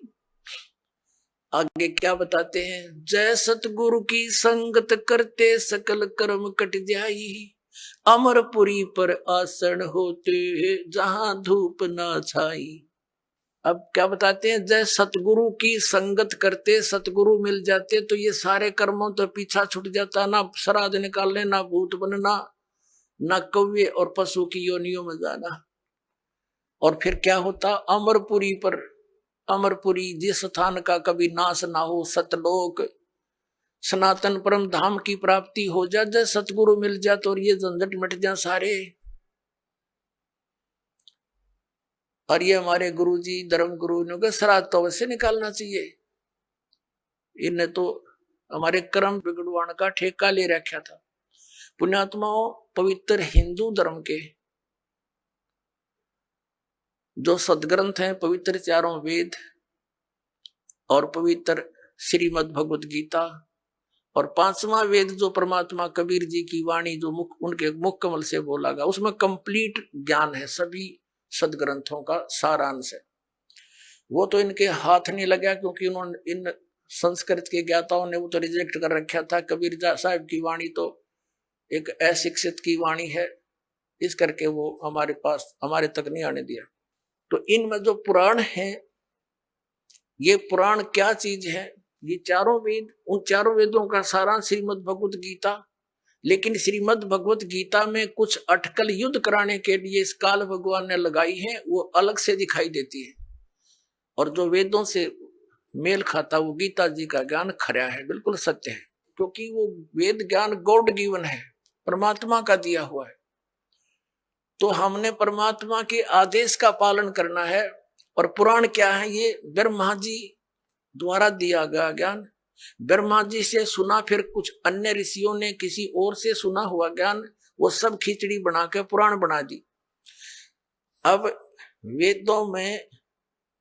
आगे क्या बताते हैं, जय सतगुरु की संगत करते सकल कर्म कट जाई, अमरपुरी पर आसन होते जहां धूप ना छाई। अब क्या बताते हैं, जय सतगुरु की संगत करते सतगुरु मिल जाते तो ये सारे कर्मों तो पीछा छूट जाता, ना श्राद्ध निकालने, ना भूत बनना, ना कौवे और पशु की योनियों में जाना। और फिर क्या होता, अमरपुरी पर, अमरपुरी जिस स्थान का कभी नाश ना हो, सतलोक सनातन परम धाम की प्राप्ति हो जा, जब सतगुरु मिल जा तो ये झंझट मिट जा सारे। और ये हमारे गुरुजी धर्म गुरु ने कहा श्राद्ध तो अवश्य निकालना चाहिए, इन्हें तो हमारे कर्म बिगड़वाने का ठेका ले रखा था। पुण्यात्माओं, पवित्र हिंदू धर्म के जो सदग्रंथ हैं, पवित्र चारों वेद और पवित्र श्रीमद् भगवत गीता और पांचवा वेद जो परमात्मा कबीर जी की वाणी जो उनके मुख कमल से बोला गया, उसमें कंप्लीट ज्ञान है, सभी सदग्रंथों का सारांश है। वो तो इनके हाथ नहीं लगा क्योंकि उन्होंने इन संस्कृत के ज्ञाताओं ने वो तो रिजेक्ट कर रखा था, कबीर साहब की वाणी तो एक अशिक्षित की वाणी है, इस करके वो हमारे पास हमारे तक नहीं आने दिया। तो इनमें जो पुराण है, ये पुराण क्या चीज है, ये चारों वेद, उन चारों वेदों का सारांश श्रीमद् भगवत गीता। लेकिन श्रीमद् भगवत गीता में कुछ अटकल युद्ध कराने के लिए इस काल भगवान ने लगाई है, वो अलग से दिखाई देती है। और जो वेदों से मेल खाता वो गीता जी का ज्ञान खरा है, बिल्कुल सत्य है, क्योंकि वो वेद ज्ञान गॉड गिवन है, परमात्मा का दिया हुआ है। तो हमने परमात्मा के आदेश का पालन करना है। और पुराण क्या है, ये ब्रह्मा जी द्वारा दिया गया ज्ञान, ब्रह्मा जी से सुना, फिर कुछ अन्य ऋषियों ने किसी और से सुना हुआ ज्ञान, वो सब खिचड़ी बना के पुराण बना दी। अब वेदों में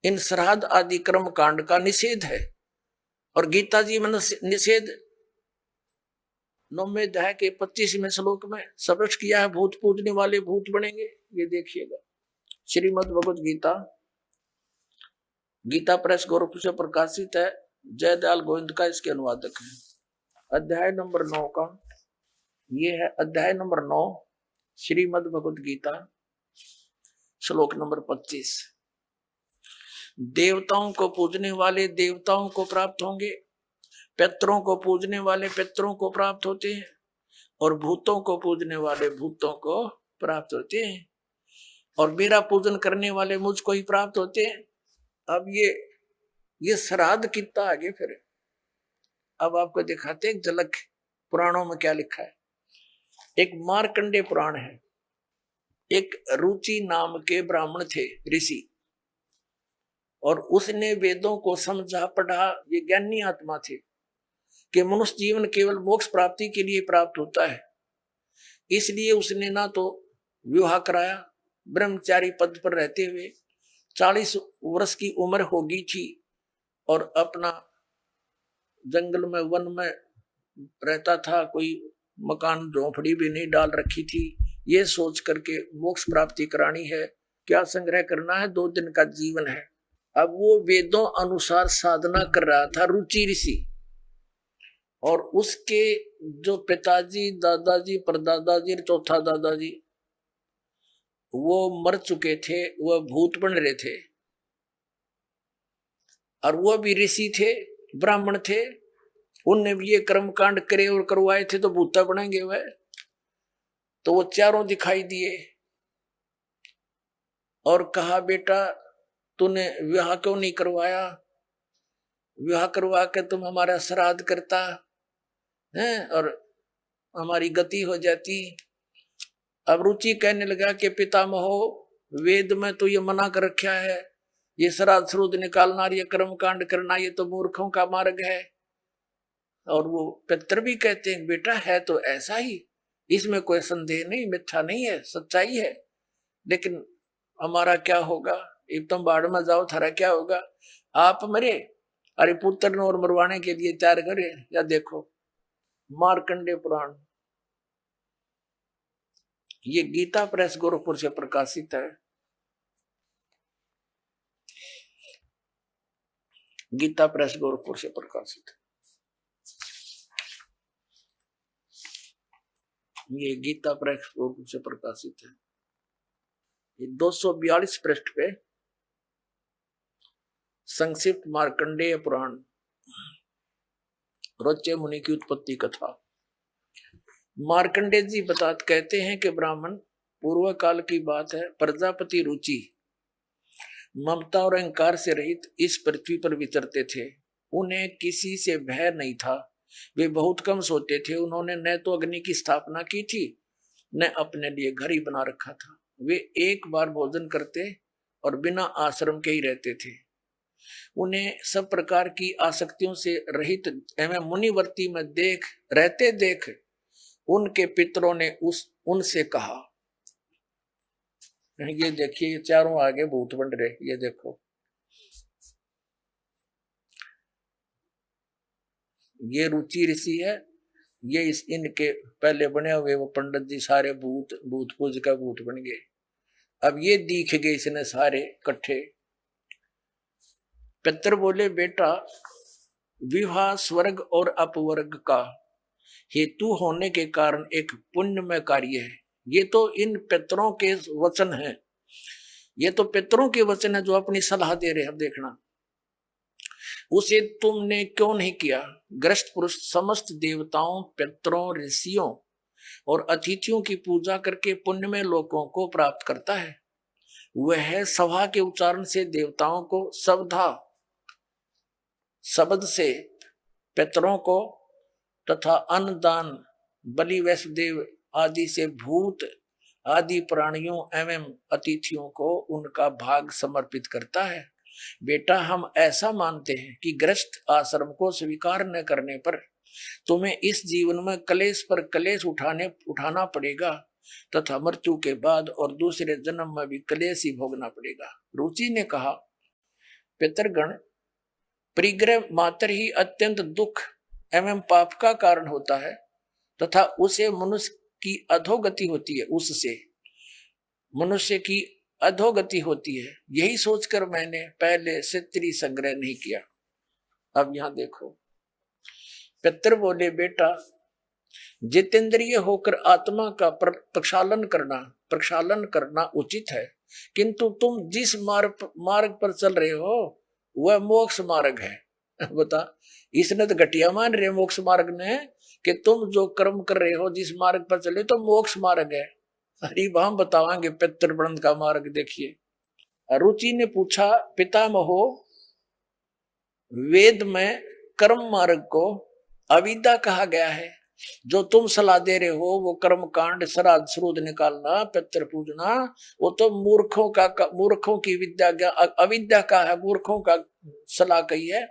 इन श्राद्ध आदि कर्म कांड का निषेध है, और गीता जी में निषेध 9वें अध्याय के 25वें श्लोक में स्पष्ट किया है, भूत पूजने वाले भूत बनेंगे। ये देखिएगा, श्रीमद् भगवत गीता, गीता प्रेस गोरखपुर से प्रकाशित है, जयदयाल गोविंद का इसके अनुवादक है। अध्याय नंबर 9 का ये है, अध्याय नंबर 9 श्रीमद् भगवत गीता, श्लोक नंबर 25। देवताओं को पूजने वाले देवताओं को प्राप्त होंगे, पितरों को पूजने वाले पितरों को प्राप्त होते हैं, और भूतों को पूजने वाले भूतों को प्राप्त होते हैं, और मेरा पूजन करने वाले मुझको ही प्राप्त होते हैं। अब ये श्राद्ध कितना आगे फिर, अब आपको दिखाते हैं झलक पुराणों में क्या लिखा है। एक मार्कंडे पुराण है, एक रुचि नाम के ब्राह्मण थे, ऋषि, और उसने वेदों को समझा पढ़ा, ये ज्ञानी आत्मा थे कि मनुष्य जीवन केवल मोक्ष प्राप्ति के लिए प्राप्त होता है। इसलिए उसने ना तो विवाह कराया, ब्रह्मचारी पद पर रहते हुए 40 वर्ष की उम्र होगी थी, और अपना जंगल में वन में रहता था, कोई मकान झोंपड़ी भी नहीं डाल रखी थी। ये सोच करके मोक्ष प्राप्ति करानी है, क्या संग्रह करना है, 2 दिन का जीवन है। अब वो वेदों अनुसार साधना कर रहा था, रुचि ऋषि, और उसके जो पिताजी, दादाजी, परदादाजी, चौथा दादाजी वो मर चुके थे, वह भूत बन रहे थे, और वो भी ऋषि थे, ब्राह्मण थे, उनने भी ये कर्म कांड करे और करवाए थे, तो भूता बनेंगे वह। तो वो चारों दिखाई दिए और कहा, बेटा तूने विवाह क्यों नहीं करवाया, विवाह करवा के तुम हमारा श्राद्ध करता है और हमारी गति हो जाती। अब रुचि कहने लगा कि पितामहो, वेद में तो ये मना कर रखा है, ये श्राद्ध श्रुद्ध निकालना, ये कर्म कांड करना, ये तो मूर्खों का मार्ग है। और वो पितर भी कहते हैं, बेटा है तो ऐसा ही, इसमें कोई संदेह नहीं, मिथ्या नहीं है, सच्चाई है। लेकिन हमारा क्या होगा, एक तुम बाढ़ में जाओ, थारा क्या होगा, आप मरे, अरे पुत्र और मरवाने के लिए तैयार करे। या देखो मार्कंडे पुराण, ये गीता प्रेस गोरखपुर से प्रकाशित है, गीता प्रेस गोरखपुर से प्रकाशित है। ये गीता प्रेस गोरखपुर से प्रकाशित है। ये 242 पृष्ठ पे संक्षिप्त मार्कंडेय पुराण, रोच्य मुनि की उत्पत्ति कथा। मार्कंडेय जी कहते हैं कि ब्राह्मण पूर्व काल की बात है, प्रजापति रुचि ममता और अहंकार से रहित इस पृथ्वी पर विचरते थे। उन्हें किसी से भय नहीं था, वे बहुत कम सोते थे। उन्होंने न तो अग्नि की स्थापना की थी, न अपने लिए घर ही बना रखा था। वे एक बार भोजन करते और बिना आश्रम के ही रहते थे। उन्हें सब प्रकार की आसक्तियों से रहित एवं मुनिवर्ती में देख उनके पितरों ने उनसे कहा, ये देखिए ये चारों आगे भूत बन रहे, ये देखो, ये रुचि ऋषि है, ये इनके पहले बने हुए वो पंडित जी सारे भूत पूज का भूत बन गए। अब ये दिख गए इसने सारे इकट्ठे। पितर बोले, बेटा विवाह स्वर्ग और अपवर्ग का हेतु होने के कारण एक पुण्यमय कार्य है। ये तो इन पितरों के वचन हैं, ये तो पितरों के वचन है जो अपनी सलाह दे रहे हैं। देखना, उसे तुमने क्यों नहीं किया? ग्रस्त पुरुष समस्त देवताओं, पितरों, ऋषियों और अतिथियों की पूजा करके पुण्यमय लोकों को प्राप्त करता है। वह सभा के उच्चारण से देवताओं को, शब्द से पितरों को तथा अन्नदान, बलि, वैष्णदेव आदि से भूत आदि प्राणियों एवं अतिथियों को उनका भाग समर्पित करता है। बेटा, हम ऐसा मानते हैं कि गृहस्थ आश्रम को स्वीकार न करने पर तुम्हें इस जीवन में कलेश पर कलेश उठाना पड़ेगा तथा मृत्यु के बाद और दूसरे जन्म में भी कलेश ही भोगना पड़ेगा। रुचि ने कहा, पितरगण, परिग्रह मात्र ही अत्यंत दुख एवं पाप का कारण होता है तथा उसे मनुष्य की अधोगति होती है, उससे मनुष्य की अधोगति होती है। यही सोचकर मैंने पहले से स्त्री संग्रह नहीं किया। अब यहां देखो, पितर बोले, बेटा जितेंद्रिय होकर आत्मा का प्रक्षालन करना उचित है, किंतु तुम जिस मार्ग पर चल रहे हो वह मोक्ष मार्ग है। बता, इसने तो घटिया मान रहे मोक्ष मार्ग ने कि तुम जो कर्म कर रहे हो जिस मार्ग पर चले तो मोक्ष मार्ग है। अरे हम बतावांगे पितृवृंद का मार्ग। देखिए, रुचि ने पूछा, पितामहो, वेद में कर्म मार्ग को अविद्या कहा गया है। जो तुम सलाह दे रहे हो वो कर्म कांड, श्राद्ध श्रूद निकालना, पितृ पूजना, वो तो मूर्खों की विद्या, अविद्या का है, मूर्खों का सलाह कही है।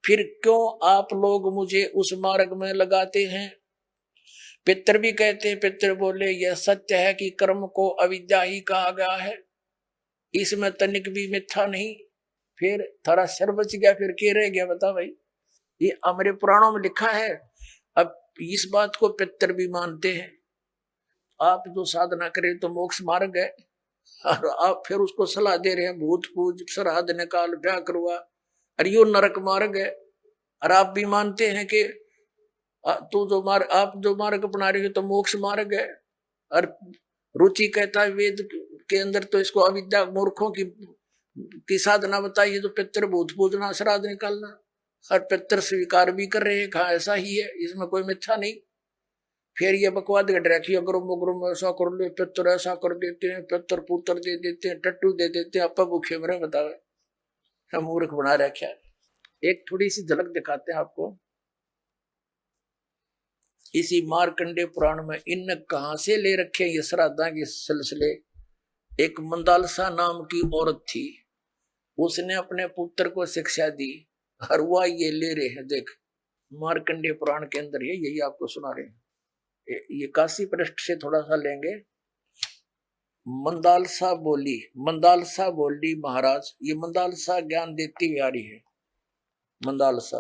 फिर क्यों आप लोग मुझे उस मार्ग में लगाते हैं? पितर भी कहते हैं, पितर बोले, यह सत्य है कि कर्म को अविद्या ही कहा गया है, इसमें तनिक भी मिथ्या नहीं। फिर थोड़ा सिर बच गया, फिर क्या रह गया बता भाई? ये हमारे पुराणों में लिखा है। अब इस बात को पितर भी मानते हैं। आप जो साधना करें तो मोक्ष मार्ग है, और आप फिर उसको सलाह दे रहे हैं भूत पूज, श्राद्ध निकाल, ब्याह करवा, अरे यो नरक मार्ग है। और आप भी मानते हैं कि आप जो मार्ग अपना रहे हो तो मोक्ष मार्ग है। और रुचि कहता है वेद के अंदर तो इसको अविद्या, मूर्खों की साधना बताइए, तो पितर भूत पूजना, श्राद्ध निकालना, और पितर स्वीकार भी कर रहे हैं, कहा ऐसा ही है, इसमें कोई मिथ्या नहीं। फिर ये बकवाद घट रखी, अगर ऐसा कर ले, पितर ऐसा कर देते हैं, पितर पुत्र दे देते हैं, टट्टू दे देते हैं, आपा भूखे मरे, बतावे हम मूर्ख बना रखा है। एक थोड़ी सी झलक दिखाते हैं आपको इसी मार्कंडे पुराण में। इन कहां से ले रखे ये श्राद्धा के सिलसिले। एक मंदालसा नाम की औरत थी, उसने अपने पुत्र को शिक्षा दी, और वह ये ले रहे हैं। देख, मार्कंडे पुराण के अंदर यही आपको सुना रहे हैं। ये काशी पृष्ठ से थोड़ा सा लेंगे। मंदालसा बोली महाराज, ये मंदालसा ज्ञान देती हुई आ रही है। मंदालसा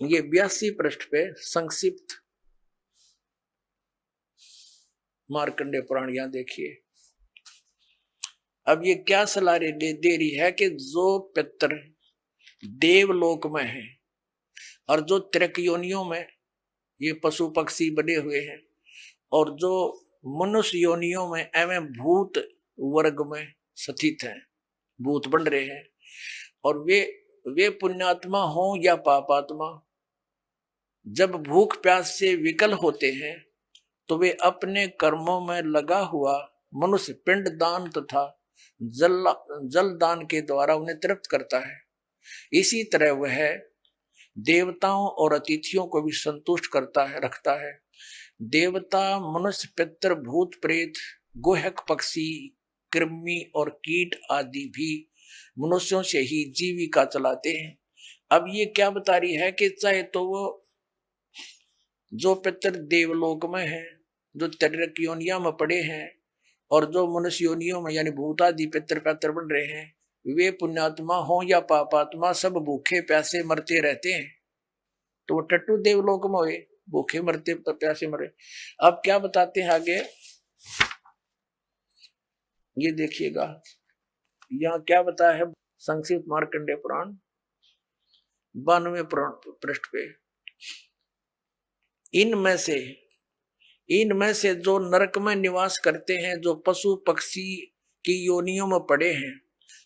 ये 82 पृष्ठ पे संक्षिप्त मार्कंडे पुराण, यहां देखिए। अब ये क्या सलाह दे रही है कि जो पितर देवलोक में है और जो त्रिक योनियों में ये पशु पक्षी बने हुए हैं और जो मनुष्य योनियों में एवं भूत वर्ग में स्थित हैं, भूत बन रहे हैं, और वे पुण्यात्मा हो या पापात्मा, जब भूख प्यास से विकल होते हैं तो वे अपने कर्मों में लगा हुआ मनुष्य पिंड दान तथा जल दान के द्वारा उन्हें तृप्त करता है। इसी तरह वह देवताओं और अतिथियों को भी संतुष्ट करता है, रखता है। देवता, मनुष्य, पितर, भूत, प्रेत, गुहक, पक्षी, कृमि और कीट आदि भी मनुष्यों से ही जीविका चलाते हैं। अब ये क्या बता रही है कि चाहे तो वो जो पितर देवलोक में है, जो त्रिक योनिया में पड़े हैं, और जो मनुष्य योनियों में यानी भूत आदि पितर पैतर बन रहे हैं, वे पुण्यात्मा हो या पापात्मा, सब भूखे प्यासे मरते रहते हैं। तो वो टट्टू देवलोक में हुए, भूखे मरते प्यासे मरे। अब क्या बताते हैं आगे, ये देखिएगा यहाँ क्या बताया है संक्षिप्त मार्कंडेय पुराण 92वें पृष्ठ पे। इनमें से जो नरक में निवास करते हैं, जो पशु पक्षी की योनियों में पड़े हैं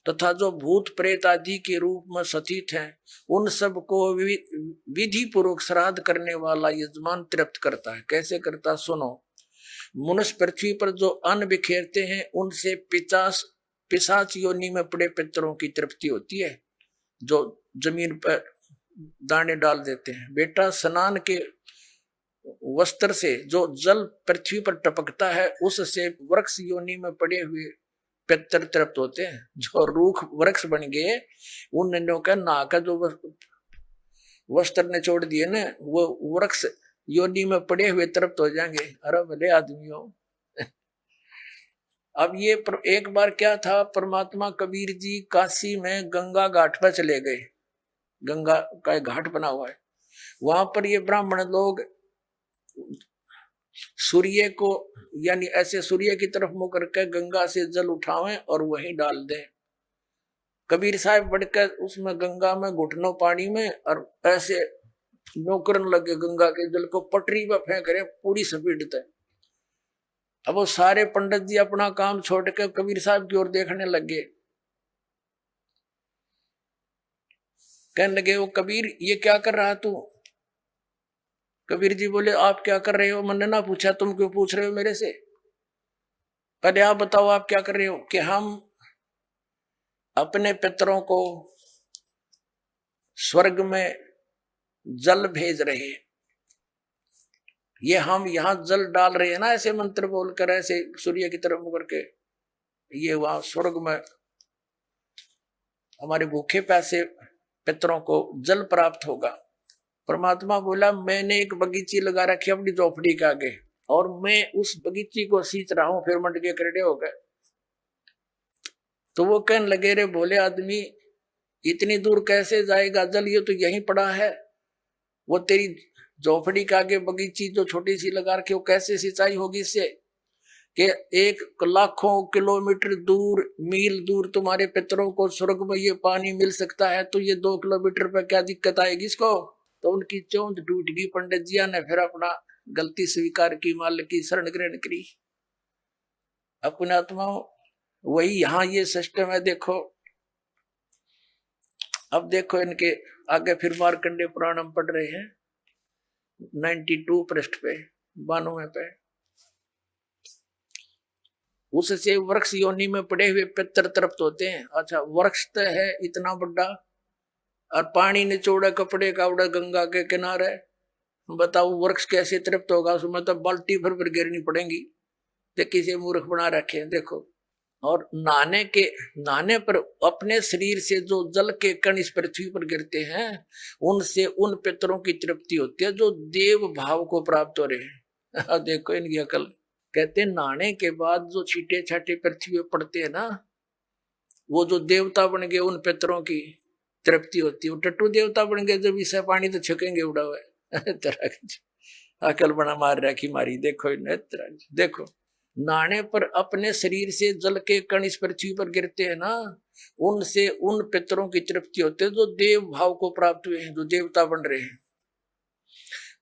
तथा जो भूत प्रेत आदि के रूप में स्थित हैं, उन सब को विधि पूर्वक श्राद्ध करने वाला यजमान तृप्त करता है। कैसे करता सुनो। मनुष्य पृथ्वी पर जो अन्न बिखेरते हैं, उनसे पिशाच योनि में पड़े पितरों की तृप्ति होती है, जो जमीन पर दाने डाल देते हैं। बेटा, स्नान के वस्त्र से जो जल पृथ्वी पर टपकता है, उससे वृक्ष योनि में पड़े हुए पितर तृप्त होते हैं। जो रूख वृक्ष बन गए, उन का ना का जो वस्त्र ने छोड़ दिए ना, वो वृक्ष योनि में पड़े हुए तृप्त हो जाएंगे। अरे भले आदमियों। अब ये एक बार क्या था, परमात्मा कबीर जी काशी में गंगा घाट पर चले गए। गंगा का घाट बना हुआ है, वहां पर ये ब्राह्मण लोग सूर्य को यानी ऐसे सूर्य की तरफ मुंह करके गंगा से जल उठावें और वहीं डाल दें। कबीर साहब बढ़कर उसमें गंगा में घुटनों पानी में और ऐसे नौकरन लगे, गंगा के जल को पटरी पर फेंक रहे पूरी स्पीड तक। अब वो सारे पंडित जी अपना काम छोड़ के कबीर साहब की ओर देखने लगे। कहने लगे, वो कबीर ये क्या कर रहा तू? कबीर जी बोले, आप क्या कर रहे हो? मैंने ना पूछा, तुम क्यों पूछ रहे हो मेरे से? पहले आप बताओ आप क्या कर रहे हो? कि हम अपने पितरों को स्वर्ग में जल भेज रहे हैं। ये हम यहाँ जल डाल रहे हैं ना, ऐसे मंत्र बोलकर, ऐसे सूर्य की तरफ मुकर के, ये वहां स्वर्ग में हमारे भूखे प्यासे पितरों को जल प्राप्त होगा। परमात्मा बोला, मैंने एक बगीची लगा रखी अपनी झोपड़ी के आगे और मैं उस बगीची को सींच रहा हूं। फिर मंड के करड़े हो गए। तो वो कहने लगे, रे भोले आदमी, इतनी दूर कैसे जाएगा जल? ये तो यहीं पड़ा है। वो तेरी झोपड़ी के आगे बगीची जो छोटी सी लगा रखी, वो कैसे सिंचाई होगी इससे? कि 1 लाखों किलोमीटर दूर, मील दूर तुम्हारे पितरों को स्वर्ग में ये पानी मिल सकता है, तो ये 2 किलोमीटर पर क्या दिक्कत आएगी इसको? तो उनकी चौंध टूट गई। पंडित जिया ने फिर अपना गलती स्वीकार की, मालिक की शरण ग्रहण करी। अपने आत्मा वही यहाँ ये सिस्टम है। देखो, अब देखो इनके आगे फिर मार्कंडेय पुराण हम पढ़ रहे हैं 92 पृष्ठ पे, 92 पे। उससे वृक्ष योनि में पड़े हुए पितर तृप्त होते हैं। अच्छा, वृक्ष तो है इतना बड़ा और पानी निचोड़ा कपड़े का उड़ा गंगा के किनारे, बताओ वृक्ष कैसे तृप्त होगा? उसमें तो बाल्टी भर गिरनी पड़ेगी। तो किसी मूर्ख बना रखे हैं। देखो, और नहाने पर अपने शरीर से जो जल के कण इस पृथ्वी पर गिरते हैं, उनसे उन पितरों की तृप्ति होती है जो देव भाव को प्राप्त हो रहे हैं। देखो इनकी अकल। कहते हैं नहाने के बाद जो छींटे छाटे पृथ्वी पर पड़ते हैं ना, वो जो देवता बन गए, उन पितरों की तृप्ति होती है। वो टट्टू देवता बन गए, जब इसे पानी तो छकेंगे उड़ा हुआ। तरह अकल बना मार रखी मारी। देखो देखो नहाने पर अपने शरीर से जल के कण इस पृथ्वी पर गिरते हैं ना, उनसे उन पितरों की तृप्ति होती है जो देव भाव को प्राप्त हुए हैं, जो देवता बन रहे हैं।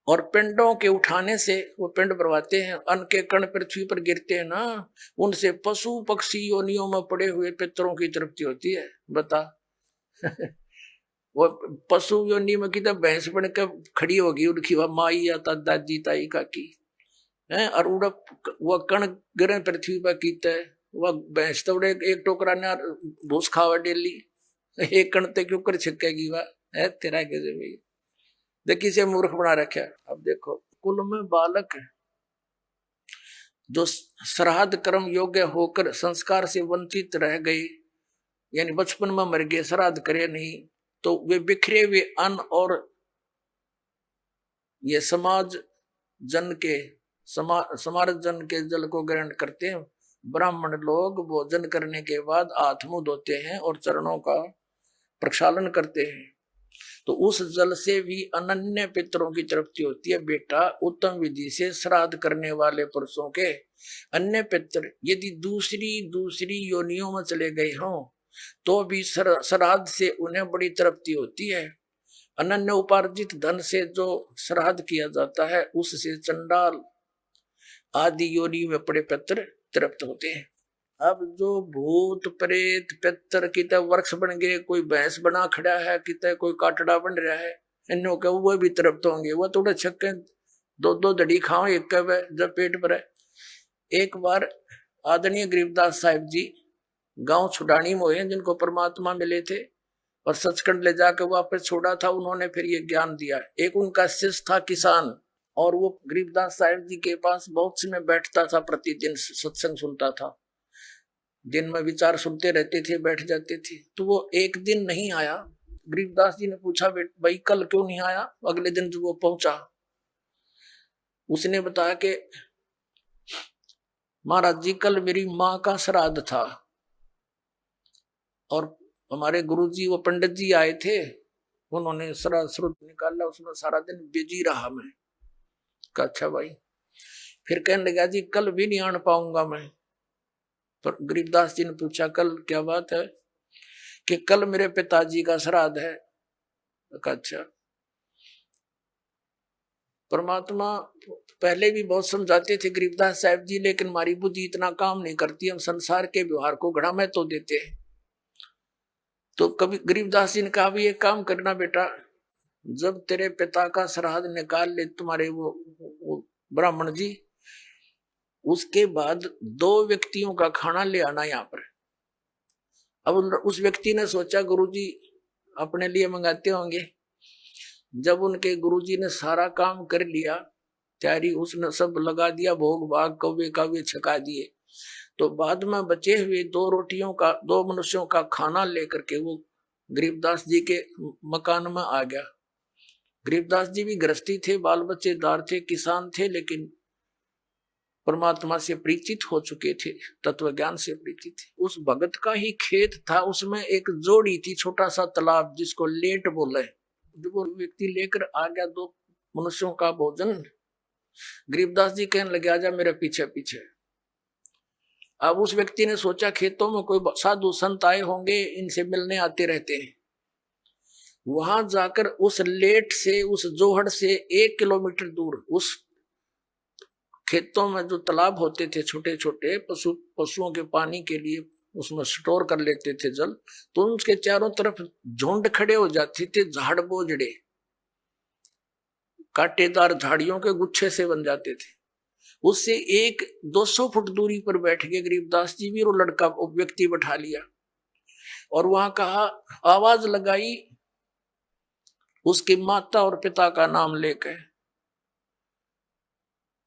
और पिंडों के उठाने से वो पिंड भरवाते हैं, अन्न के कण पृथ्वी पर गिरते हैं ना, उनसे पशु पक्षी योनियों में पड़े हुए पितरों की तृप्ति होती है। बता वो पशु योनि में कितना भैंस बन कर खड़ी होगी, उनकी वह माई या दादी ताई काकी है, और वह कण गिरे पृथ्वी पर कीता है, वह भैंस तो एक टोकरा ने भूस खावा डेली, एक कण ते क्यों कर छिकेगी वह है तेरा कैसे भाई, देखिए से मूर्ख बना रखा। अब देखो कुल में बालक जो श्राद्ध कर्म योग्य होकर संस्कार से वंचित रह गए, यानी बचपन में मर गए, श्राद्ध करे नहीं, तो वे बिखरे हुए अन्न और ये समाज जन के जल को ग्रहण करते हैं। ब्राह्मण लोग भोजन करने के बाद हाथ मुंह धोते हैं और चरणों का प्रक्षालन करते हैं, तो उस जल से भी अनन्य पितरों की तृप्ति होती है। बेटा उत्तम विधि से श्राद्ध करने वाले पुरुषों के अन्य पितर यदि दूसरी योनियों में चले गए हों तो भी श्राद्ध से उन्हें बड़ी तृप्ति होती है। अनन्य उपार्जित धन से जो श्राद्ध किया जाता है उससे चंडाल आदि योनि में पड़े पितर तृप्त होते हैं। अब जो भूत प्रेत पितर कितने वृक्ष बन गए, कोई भैंस बना खड़ा है, कितने कोई काटड़ा बन रहा है, इन्हों के वो भी तृप्त होंगे। वो थोड़े छक्के दो धड़ी खाओ एक कब जब पेट भरे। एक बार आदरणीय गरीबदास साहिब जी गांव छुड़ानी में हुए, जिनको परमात्मा मिले थे और सचखंड ले जाकर वापस छोड़ा था, उन्होंने फिर ये ज्ञान दिया। एक उनका शिष्य था किसान, और वो गरीबदास साहिब जी के पास बहुत समय बैठता था, प्रतिदिन सत्संग सुनता था, दिन में विचार सुनते रहते थे, बैठ जाते थे। तो वो एक दिन नहीं आया। गरीबदास जी ने पूछा भाई कल क्यों नहीं आया? अगले दिन जब वो पहुंचा, उसने बताया कि महाराज जी कल मेरी माँ का श्राद्ध था और हमारे गुरुजी वो पंडित जी आए थे, उन्होंने श्राद्ध श्रुत निकाला, उसमें सारा दिन बिजी रहा मैं। कहा अच्छा भाई। फिर कहने लगा जी कल भी नहीं आने पाऊंगा मैं। पर गरीबदास जी ने पूछा कल क्या बात है? कि कल मेरे पिताजी का श्राद्ध है। कहा अच्छा। परमात्मा पहले भी बहुत समझाते थे गरीबदास साहब जी, लेकिन हमारी बुद्धि इतना काम नहीं करती, हम संसार के व्यवहार को घड़ा में तो देते हैं। तो कभी गरीबदास जी ने कहा भी एक काम करना बेटा, जब तेरे पिता का श्राद्ध निकाल ले तुम्हारे वो ब्राह्मण जी, उसके बाद 2 व्यक्तियों का खाना ले आना यहाँ पर। अब उस व्यक्ति ने सोचा गुरुजी अपने लिए मंगाते होंगे। जब उनके गुरुजी ने सारा काम कर लिया, तैयारी उसने सब लगा दिया, भोग भाग कौवे काव्य छका दिए, तो बाद में बचे हुए 2 रोटियों का 2 मनुष्यों का खाना लेकर के वो गरीबदास जी के मकान में आ गया। गरीबदास जी भी गृहस्थी थे, बाल बच्चेदार थे, किसान थे, लेकिन परमात्मा से परिचित हो चुके थे, तत्व ज्ञान से परिचित थे। उस भगत का ही खेत था, उसमें एक जोड़ी थी, छोटा सा तालाब जिसको लेट बोले। जब वो व्यक्ति लेकर आ गया 2 मनुष्यों का भोजन, गरीबदास जी कहने लगे आजा मेरे पीछे पीछे। अब उस व्यक्ति ने सोचा खेतों में कोई साधु संत आए होंगे, इनसे मिलने आते रहते हैं। वहां जाकर उस लेट से, उस जोहड़ से 1 किलोमीटर दूर उस खेतों में जो तालाब होते थे छोटे छोटे, पशुओं के पानी के लिए उसमें स्टोर कर लेते थे जल, तो उसके चारों तरफ झुंड खड़े हो जाते थे, झाड़ बोझड़े कांटेदार झाड़ियों के गुच्छे से बन जाते थे। उससे 200 फुट दूरी पर बैठ गए गरीबदास जी भी, वो लड़का व्यक्ति बैठा लिया और वहां कहा, आवाज लगाई उसकी माता और पिता का नाम लेकर,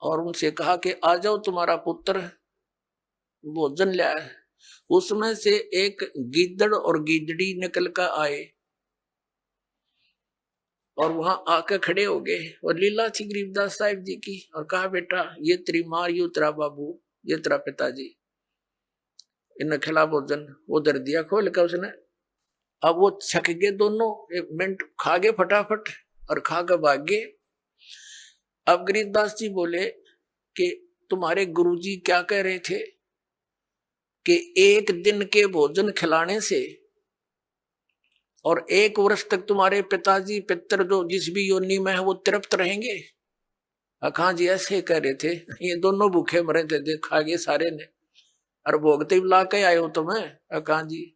और उनसे कहा कि आ जाओ तुम्हारा पुत्र भोजन ले आए। उसमें से एक गीदड़ और गीदड़ी निकल कर आए और वहां आकर खड़े हो गए, और लीला थी गरीबदास साहिब जी की, और कहा बेटा ये तेरी माँ, ये तेरा बाबू, ये तेरा पिताजी, इन्हें खिला भोजन। वो दर दिया खोल कर उसने। अब वो छक गए दोनों, 1 मिनट खा गए फटाफट और खा कर भाग गए। अब गरीबदास जी बोले कि तुम्हारे गुरुजी क्या कह रहे थे कि एक दिन के भोजन खिलाने से और 1 वर्ष तक तुम्हारे पिताजी पितर जो जिस भी योनि में है वो तृप्त रहेंगे। अखा जी ऐसे कह रहे थे, ये दोनों भूखे मरे थे, देखा गए सारे ने, और भोगते ला के आए हो तुम्हें। अखा जी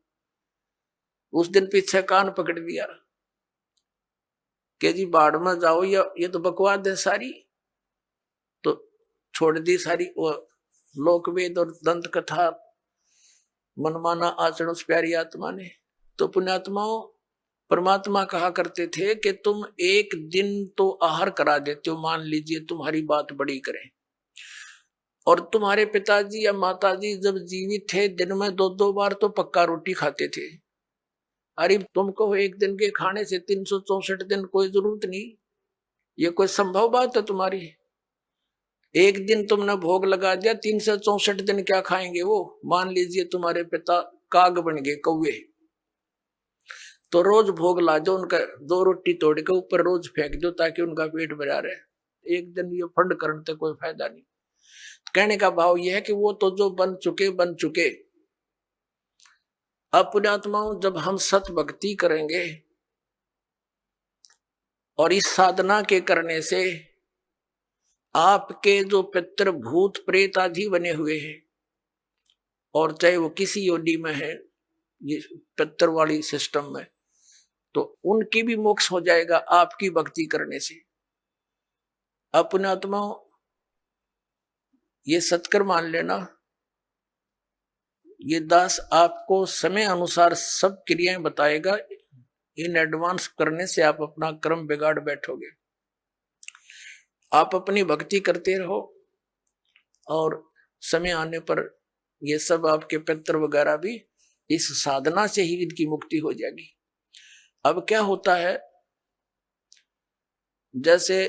उस दिन पीछे कान पकड़ दिया कि जी बाढ़ में जाओ, या ये तो बकवास है सारी, तो छोड़ दी सारी वो लोकवेद और दंत कथा, मनमाना आचरण उस प्यारी आत्मा ने। तो पुण्यात्माओं, परमात्मा कहा करते थे कि तुम एक दिन तो आहार करा देते हो, मान लीजिए तुम्हारी बात बड़ी करें, और तुम्हारे पिताजी या माताजी जब जीवित थे दिन में 2-2 बार तो पक्का रोटी खाते थे। अरे तुमको एक दिन के खाने से 364 दिन कोई जरूरत नहीं, ये कोई संभव बात है तुम्हारी? एक दिन तुमने भोग लगा दिया, 364 दिन क्या खाएंगे वो? मान लीजिए तुम्हारे पिता काग बन गए, कौवे, तो रोज भोग ला दो उनका, 2 रोटी तोड़ के ऊपर रोज फेंक दो ताकि उनका पेट भरा रहे। एक दिन ये फंड करने से कोई फायदा नहीं। कहने का भाव यह है कि वो तो जो बन चुके। अब पुण्यात्माओं, जब हम सत भक्ति करेंगे और इस साधना के करने से आपके जो पितृ भूत प्रेत आदि बने हुए हैं, और चाहे वो किसी योनि में है ये पितृ वाली सिस्टम में, तो उनकी भी मोक्ष हो जाएगा आपकी भक्ति करने से। अब पुण्यात्माओं, ये सत्कर मान लेना, ये दास आपको समय अनुसार सब क्रियाएं बताएगा। इन एडवांस करने से आप अपना कर्म बिगाड़ बैठोगे। आप अपनी भक्ति करते रहो और समय आने पर ये सब आपके पितर वगैरह भी इस साधना से ही इनकी मुक्ति हो जाएगी। अब क्या होता है, जैसे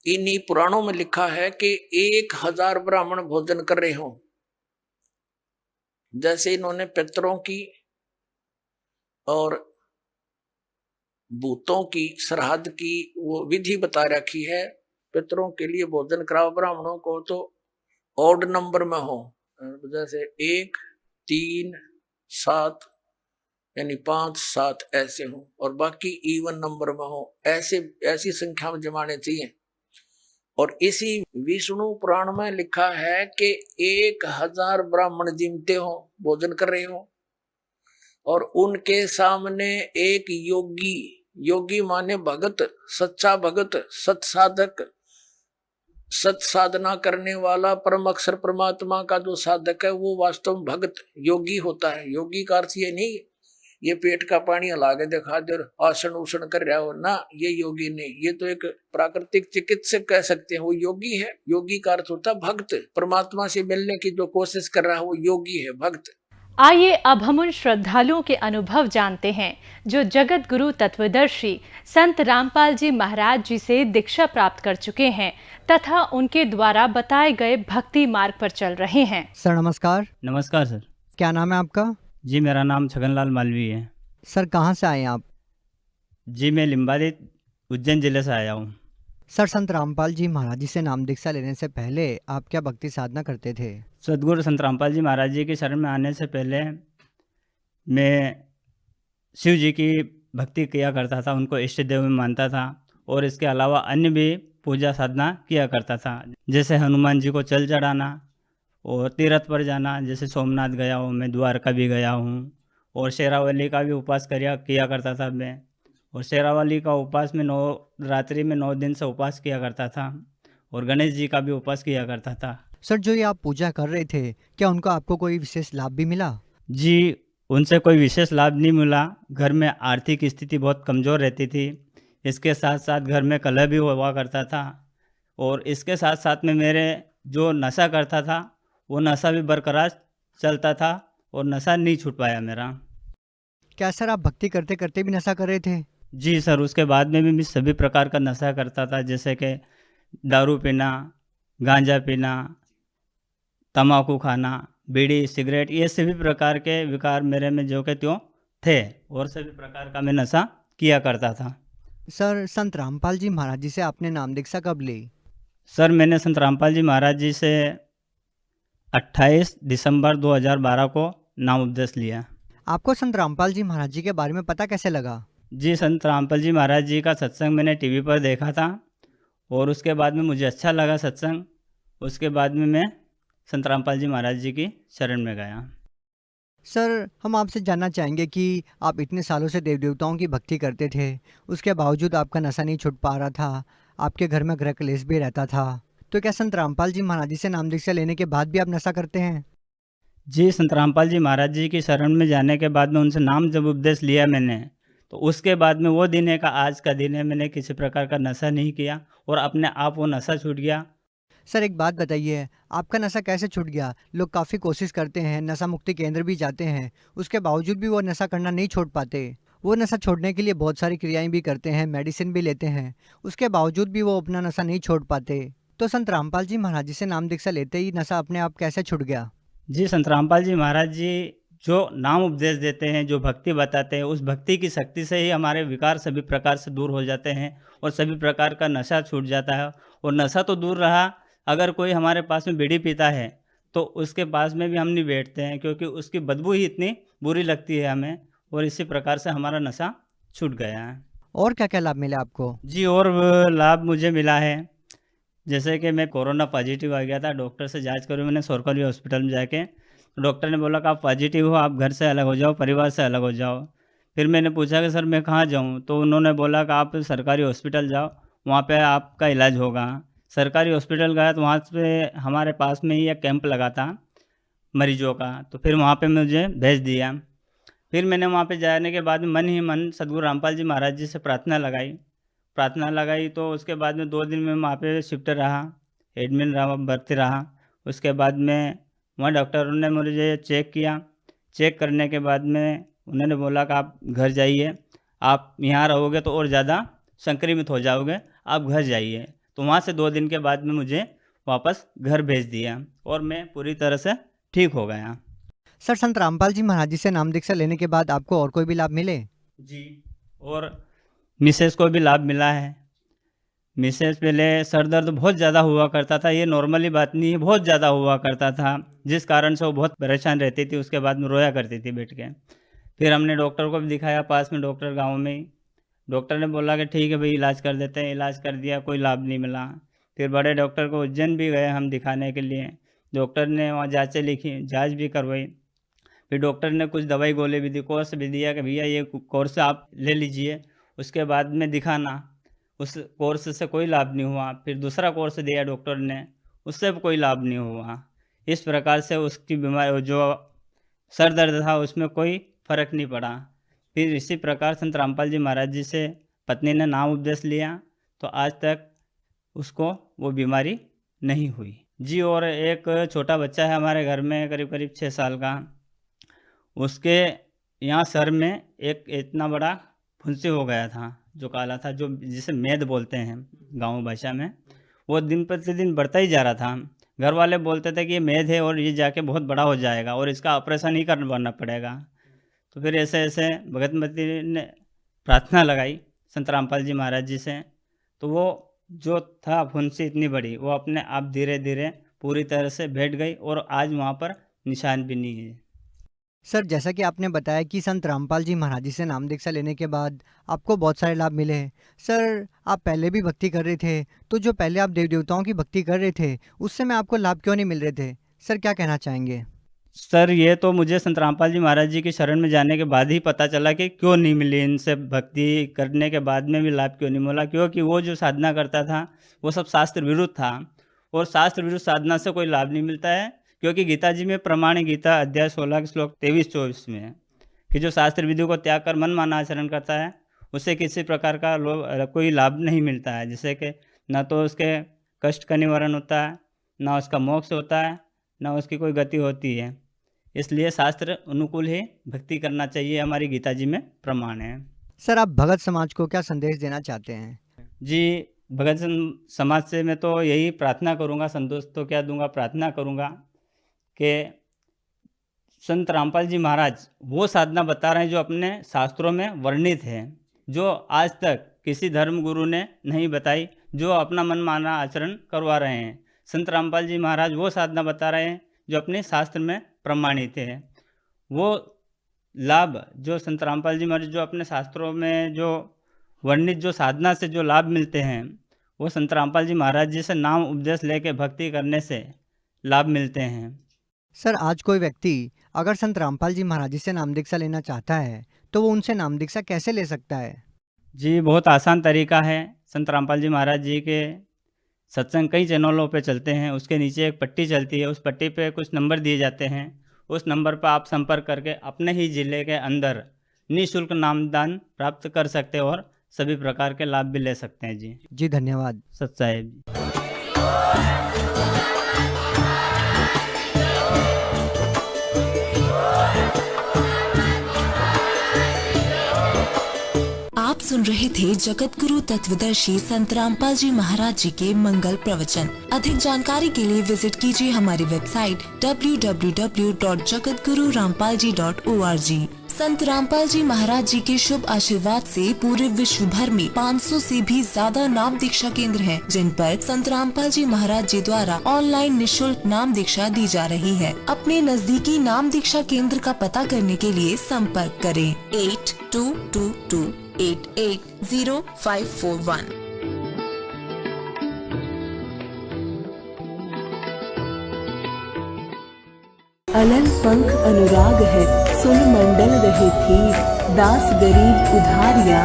इन्हीं पुराणों में लिखा है कि 1000 ब्राह्मण भोजन कर रहे हो, जैसे इन्होंने पितरों की और भूतों की श्राद्ध की वो विधि बता रखी है। पितरों के लिए भोजन कराओ ब्राह्मणों को तो ऑड नंबर में हो, जैसे 1, 3, 7 यानी 5, 7 ऐसे हो, और बाकी इवन नंबर में हो, ऐसी संख्या में जमाने चाहिए। और इसी विष्णु पुराण में लिखा है कि 1000 ब्राह्मण जिमते हो, भोजन कर रहे हो, और उनके सामने एक योगी माने भगत, सच्चा भगत, सत्साधक, सत साधना करने वाला परम अक्षर परमात्मा का जो साधक है वो वास्तव में भगत योगी होता है। योगी का अर्थ ये नहीं ये पेट का पानी हला के दिखा दे और आसन उसन कर रहा हो ना, ये योगी नहीं, ये तो एक प्राकृतिक चिकित्सक कह सकते हैं, वो योगी है। योगी का अर्थ होता है भक्त, परमात्मा से मिलने की जो कोशिश कर रहा है वो योगी है, भक्त। आइए अब हम उन श्रद्धालुओं के अनुभव जानते हैं जो जगत गुरु तत्वदर्शी संत रामपाल जी महाराज जी से दीक्षा प्राप्त कर चुके हैं तथा उनके द्वारा बताए गए भक्ति मार्ग पर चल रहे हैं। सर नमस्कार। नमस्कार सर। क्या नाम है आपका? जी मेरा नाम छगनलाल मालवी है। सर कहाँ से आए हैं आप? जी मैं लिम्बाली उज्जैन जिले से आया हूँ। सर संत रामपाल जी महाराज जी से नाम दीक्षा लेने से पहले आप क्या भक्ति साधना करते थे? सदगुरु संत रामपाल जी महाराज जी की शरण में आने से पहले मैं शिव जी की भक्ति किया करता था, उनको इष्ट देव में मानता था, और इसके अलावा अन्य भी पूजा साधना किया करता था, जैसे हनुमान जी को जल चढ़ाना और तीर्थ पर जाना, जैसे सोमनाथ गया हूँ मैं, द्वारका भी गया हूँ, और शेरावली का भी उपवास किया करता था मैं। और शेरावली का उपवास में 9 रात्रि में 9 दिन से उपवास किया करता था, और गणेश जी का भी उपवास किया करता था। सर जो ये आप पूजा कर रहे थे, क्या उनको आपको कोई विशेष लाभ भी मिला? जी उनसे कोई विशेष लाभ नहीं मिला। घर में आर्थिक स्थिति बहुत कमज़ोर रहती थी, इसके साथ साथ घर में कलह भी हुआ करता था, और इसके साथ साथ में मेरे जो नशा करता था वो नशा भी बरकरार चलता था, और नशा नहीं छूट पाया मेरा। क्या सर आप भक्ति करते करते भी नशा कर रहे थे? जी सर, उसके बाद में भी मैं सभी प्रकार का नशा करता था, जैसे कि दारू पीना, गांजा पीना, तम्बाकू खाना, बीड़ी, सिगरेट, ये सभी प्रकार के विकार मेरे में जो के त्यों थे, और सभी प्रकार का मैं नशा किया करता था। सर संत रामपाल जी महाराज जी से आपने नाम दीक्षा कब ली? सर मैंने संत रामपाल जी महाराज जी से 28 दिसंबर 2012 को नाम उपदेश लिया। आपको संत रामपाल जी महाराज जी के बारे में पता कैसे लगा? जी, संत रामपाल जी महाराज जी का सत्संग मैंने टीवी पर देखा था और उसके बाद में मुझे अच्छा लगा सत्संग। उसके बाद में मैं संत रामपाल जी महाराज जी की शरण में गया। सर हम आपसे जानना चाहेंगे कि आप इतने सालों से देव देवताओं की भक्ति करते थे, उसके बावजूद आपका नशा नहीं छूट पा रहा था, आपके घर में गृह कलेश भी रहता था, तो क्या संत रामपाल जी महाराज जी से नाम दीक्षा लेने के बाद भी आप नशा करते हैं? जी, संत रामपाल जी महाराज जी की शरण में जाने के बाद में उनसे नाम जब उपदेश लिया मैंने, तो उसके बाद में वो दिन है का आज का दिन है, मैंने किसी प्रकार का नशा नहीं किया और अपने आप वो नशा छूट गया। सर एक बात बताइए, आपका नशा कैसे छूट गया? लोग काफ़ी कोशिश करते हैं, नशा मुक्ति केंद्र भी जाते हैं, उसके बावजूद भी वो नशा करना नहीं छोड़ पाते। वो नशा छोड़ने के लिए बहुत सारी क्रियाएं भी करते हैं, मेडिसिन भी लेते हैं, उसके बावजूद भी वो अपना नशा नहीं छोड़ पाते। तो संत रामपाल जी महाराज जी से नाम दीक्षा लेते ही नशा अपने आप कैसे छूट गया? जी, संत रामपाल जी महाराज जी जो नाम उपदेश देते हैं, जो भक्ति बताते हैं, उस भक्ति की शक्ति से ही हमारे विकार सभी प्रकार से दूर हो जाते हैं और सभी प्रकार का नशा छूट जाता है। और नशा तो दूर रहा, अगर कोई हमारे पास में बीड़ी पीता है तो उसके पास में भी हम नहीं बैठते हैं, क्योंकि उसकी बदबू ही इतनी बुरी लगती है हमें। और इसी प्रकार से हमारा नशा छूट गया है। और क्या क्या लाभ मिले आपको? जी, और लाभ मुझे मिला है, जैसे कि मैं कोरोना पॉजिटिव आ गया था, डॉक्टर से जांच करी मैंने सरकारी हॉस्पिटल में जाके। डॉक्टर ने बोला कि आप पॉजिटिव हो, आप घर से अलग हो जाओ, परिवार से अलग हो जाओ। फिर मैंने पूछा कि सर मैं कहाँ जाऊँ? तो उन्होंने बोला कि आप सरकारी हॉस्पिटल जाओ, वहाँ पे आपका इलाज होगा। सरकारी हॉस्पिटल गया तो वहाँ पे हमारे पास में ही एक कैंप लगा था मरीजों का, तो फिर वहाँ पे मुझे भेज दिया। फिर मैंने वहाँ पे जाने के बाद में मन ही मन सद्गुरु रामपाल जी महाराज जी से प्रार्थना लगाई। तो उसके बाद में 2 दिन में वहाँ पे शिफ्ट रहा, एडमिन रहा, भर्ती रहा। उसके बाद में वहाँ डॉक्टरों ने मुझे चेक किया। चेक करने के बाद में उन्होंने बोला कि आप घर जाइए, आप यहाँ रहोगे तो और ज़्यादा संक्रमित हो जाओगे, आप घर जाइए। तो वहाँ से 2 दिन के बाद में मुझे वापस घर भेज दिया और मैं पूरी तरह से ठीक हो गया। सर संत रामपाल जी महाराज जी से नाम दीक्षा लेने के बाद आपको और कोई भी लाभ मिले? जी, और मिसेस को भी लाभ मिला है। मिसेस पहले सर दर्द बहुत ज़्यादा हुआ करता था, ये नॉर्मली बात नहीं है, बहुत ज़्यादा हुआ करता था, जिस कारण से वो बहुत परेशान रहती थी। उसके बाद में रोया करती थी बैठ के। फिर हमने डॉक्टर को भी दिखाया, पास में डॉक्टर गांव में ही। डॉक्टर ने बोला कि ठीक है भाई इलाज कर देते हैं। इलाज कर दिया, कोई लाभ नहीं मिला। फिर बड़े डॉक्टर को उज्जैन भी गए हम दिखाने के लिए। डॉक्टर ने वहाँ जाँचें लिखी, जाँच भी करवाई। फिर डॉक्टर ने कुछ दवाई गोले भी दी, कोर्स भी दिया कि भैया ये कोर्स आप ले लीजिए, उसके बाद में दिखाना। उस कोर्स से कोई लाभ नहीं हुआ। फिर दूसरा कोर्स दिया डॉक्टर ने, उससे भी कोई लाभ नहीं हुआ। इस प्रकार से उसकी बीमारी जो सर दर्द था उसमें कोई फ़र्क नहीं पड़ा। फिर इसी प्रकार संत रामपाल जी महाराज जी से पत्नी ने नाम उपदेश लिया, तो आज तक उसको वो बीमारी नहीं हुई। जी, और एक छोटा बच्चा है हमारे घर में, करीब करीब 6 साल का। उसके यहाँ सर में एक इतना बड़ा फुंसी हो गया था, जो काला था, जो जिसे मेद बोलते हैं गांव भाषा में। वो दिन प्रतिदिन बढ़ता ही जा रहा था। घर वाले बोलते थे कि ये मेद है और ये जाके बहुत बड़ा हो जाएगा और इसका ऑपरेशन ही करवाना पड़ेगा। तो फिर ऐसे ऐसे भगतमती ने प्रार्थना लगाई संत रामपाल जी महाराज जी से, तो वो जो था फुंसी इतनी बड़ी, वो अपने आप धीरे धीरे पूरी तरह से बैठ गई और आज वहाँ पर निशान भी नहीं है। सर जैसा कि आपने बताया कि संत रामपाल जी महाराज जी से नाम दीक्षा लेने के बाद आपको बहुत सारे लाभ मिले हैं। सर आप पहले भी भक्ति कर रहे थे, तो जो पहले आप देव देवताओं की भक्ति कर रहे थे उस समय आपको लाभ क्यों नहीं मिल रहे थे? सर क्या कहना चाहेंगे? सर ये तो मुझे संत रामपाल जी महाराज जी की शरण में जाने के बाद ही पता चला कि क्यों नहीं मिली, इनसे भक्ति करने के बाद में भी लाभ क्यों नहीं मिला। क्योंकि वो जो साधना करता था वो सब शास्त्र विरुद्ध था, और शास्त्र विरुद्ध साधना से कोई लाभ नहीं मिलता है। क्योंकि गीता जी में प्रमाण है, गीता अध्याय 16 के श्लोक 23-24 में है कि जो शास्त्र विधि को त्याग कर मनमाना आचरण करता है उससे किसी प्रकार का कोई लाभ नहीं मिलता है। जैसे कि न तो उसके कष्ट का निवारण होता है, ना उसका मोक्ष होता है, ना उसकी कोई गति होती है। इसलिए शास्त्र अनुकूल ही भक्ति करना चाहिए, हमारी गीता जी में प्रमाण है। सर आप भगत समाज को क्या संदेश देना चाहते हैं? जी, भगत समाज से मैं तो यही प्रार्थना करूँगा, संदेश तो क्या दूंगा, प्रार्थना करूँगा कि संत रामपाल जी महाराज वो साधना बता रहे हैं जो अपने शास्त्रों में वर्णित है, जो आज तक किसी धर्म गुरु ने नहीं बताई, जो अपना मनमाना आचरण करवा रहे हैं। संत रामपाल जी महाराज वो साधना बता रहे हैं जो अपने शास्त्र में प्रमाणित है। वो लाभ जो संत रामपाल जी महाराज जो अपने शास्त्रों में जो वर्णित जो साधना से जो लाभ मिलते हैं, वो संत रामपाल जी महाराज जी से नाम उपदेश लेके भक्ति करने से लाभ मिलते हैं। सर, आज कोई व्यक्ति अगर संत रामपाल जी महाराज जी से नाम दीक्षा लेना चाहता है तो वो उनसे नाम दीक्षा कैसे ले सकता है? जी, बहुत आसान तरीका है। संत रामपाल जी महाराज जी के सत्संग कई चैनलों पे चलते हैं, उसके नीचे एक पट्टी चलती है, उस पट्टी पे कुछ नंबर दिए जाते हैं। उस नंबर पर आप संपर्क करके अपने ही जिले के अंदर निःशुल्क नामदान प्राप्त कर सकते हैं और सभी प्रकार के लाभ भी ले सकते हैं। जी धन्यवाद सत साहेब जी। आप सुन रहे थे जगत गुरु तत्वदर्शी संत रामपाल जी महाराज जी के मंगल प्रवचन। अधिक जानकारी के लिए विजिट कीजिए हमारी वेबसाइट www.jagatgururampalji.org। संत रामपाल जी महाराज जी के शुभ आशीर्वाद से पूरे विश्व भर में 500 से भी ज्यादा नाम दीक्षा केंद्र हैं, जिन पर संत रामपाल जी महाराज जी द्वारा ऑनलाइन निःशुल्क नाम दीक्षा दी जा रही है। अपने नजदीकी नाम दीक्षा केंद्र का पता करने के लिए संपर्क करें 8222880541। अलल पंख अनुराग है, सुन मंडल रहे थीर, दास गरीब उधारिया,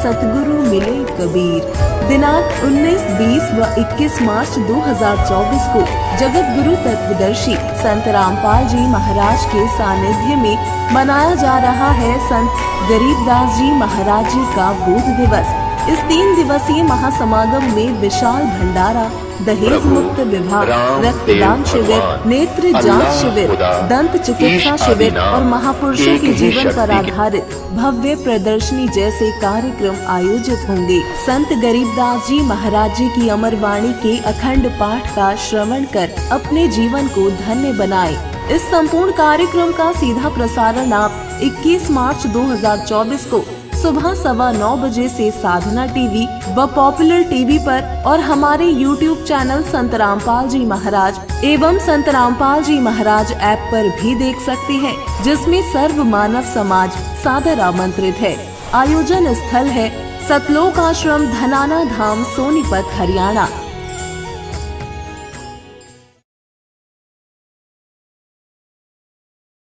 सतगुरु मिले कबीर। दिनांक 19, 20 व 21 मार्च 2024 को जगत गुरु तत्वदर्शी संत रामपाल जी महाराज के सानिध्य में मनाया जा रहा है संत गरीबदास जी महाराज जी का बोध दिवस। इस 3 दिवसीय महासमागम में विशाल भंडारा, दहेज मुक्त विवाह, रक्तदान शिविर, नेत्र जांच शिविर, दंत चिकित्सा शिविर और महापुरुषों के जीवन पर आधारित भव्य प्रदर्शनी जैसे कार्यक्रम आयोजित होंगे। संत गरीबदास जी महाराज जी की अमर वाणी के अखंड पाठ का श्रवण कर अपने जीवन को धन्य बनाएं। इस संपूर्ण कार्यक्रम का सीधा प्रसारण आप 21 मार्च 2024 को सुबह 9:15 बजे से साधना टीवी व पॉपुलर टीवी पर और हमारे YouTube चैनल संत रामपाल जी महाराज एवं संत रामपाल जी महाराज ऐप पर भी देख सकते हैं, जिसमें सर्व मानव समाज सादर आमंत्रित है। आयोजन स्थल है सतलोक आश्रम, धनाना धाम, सोनीपत, हरियाणा।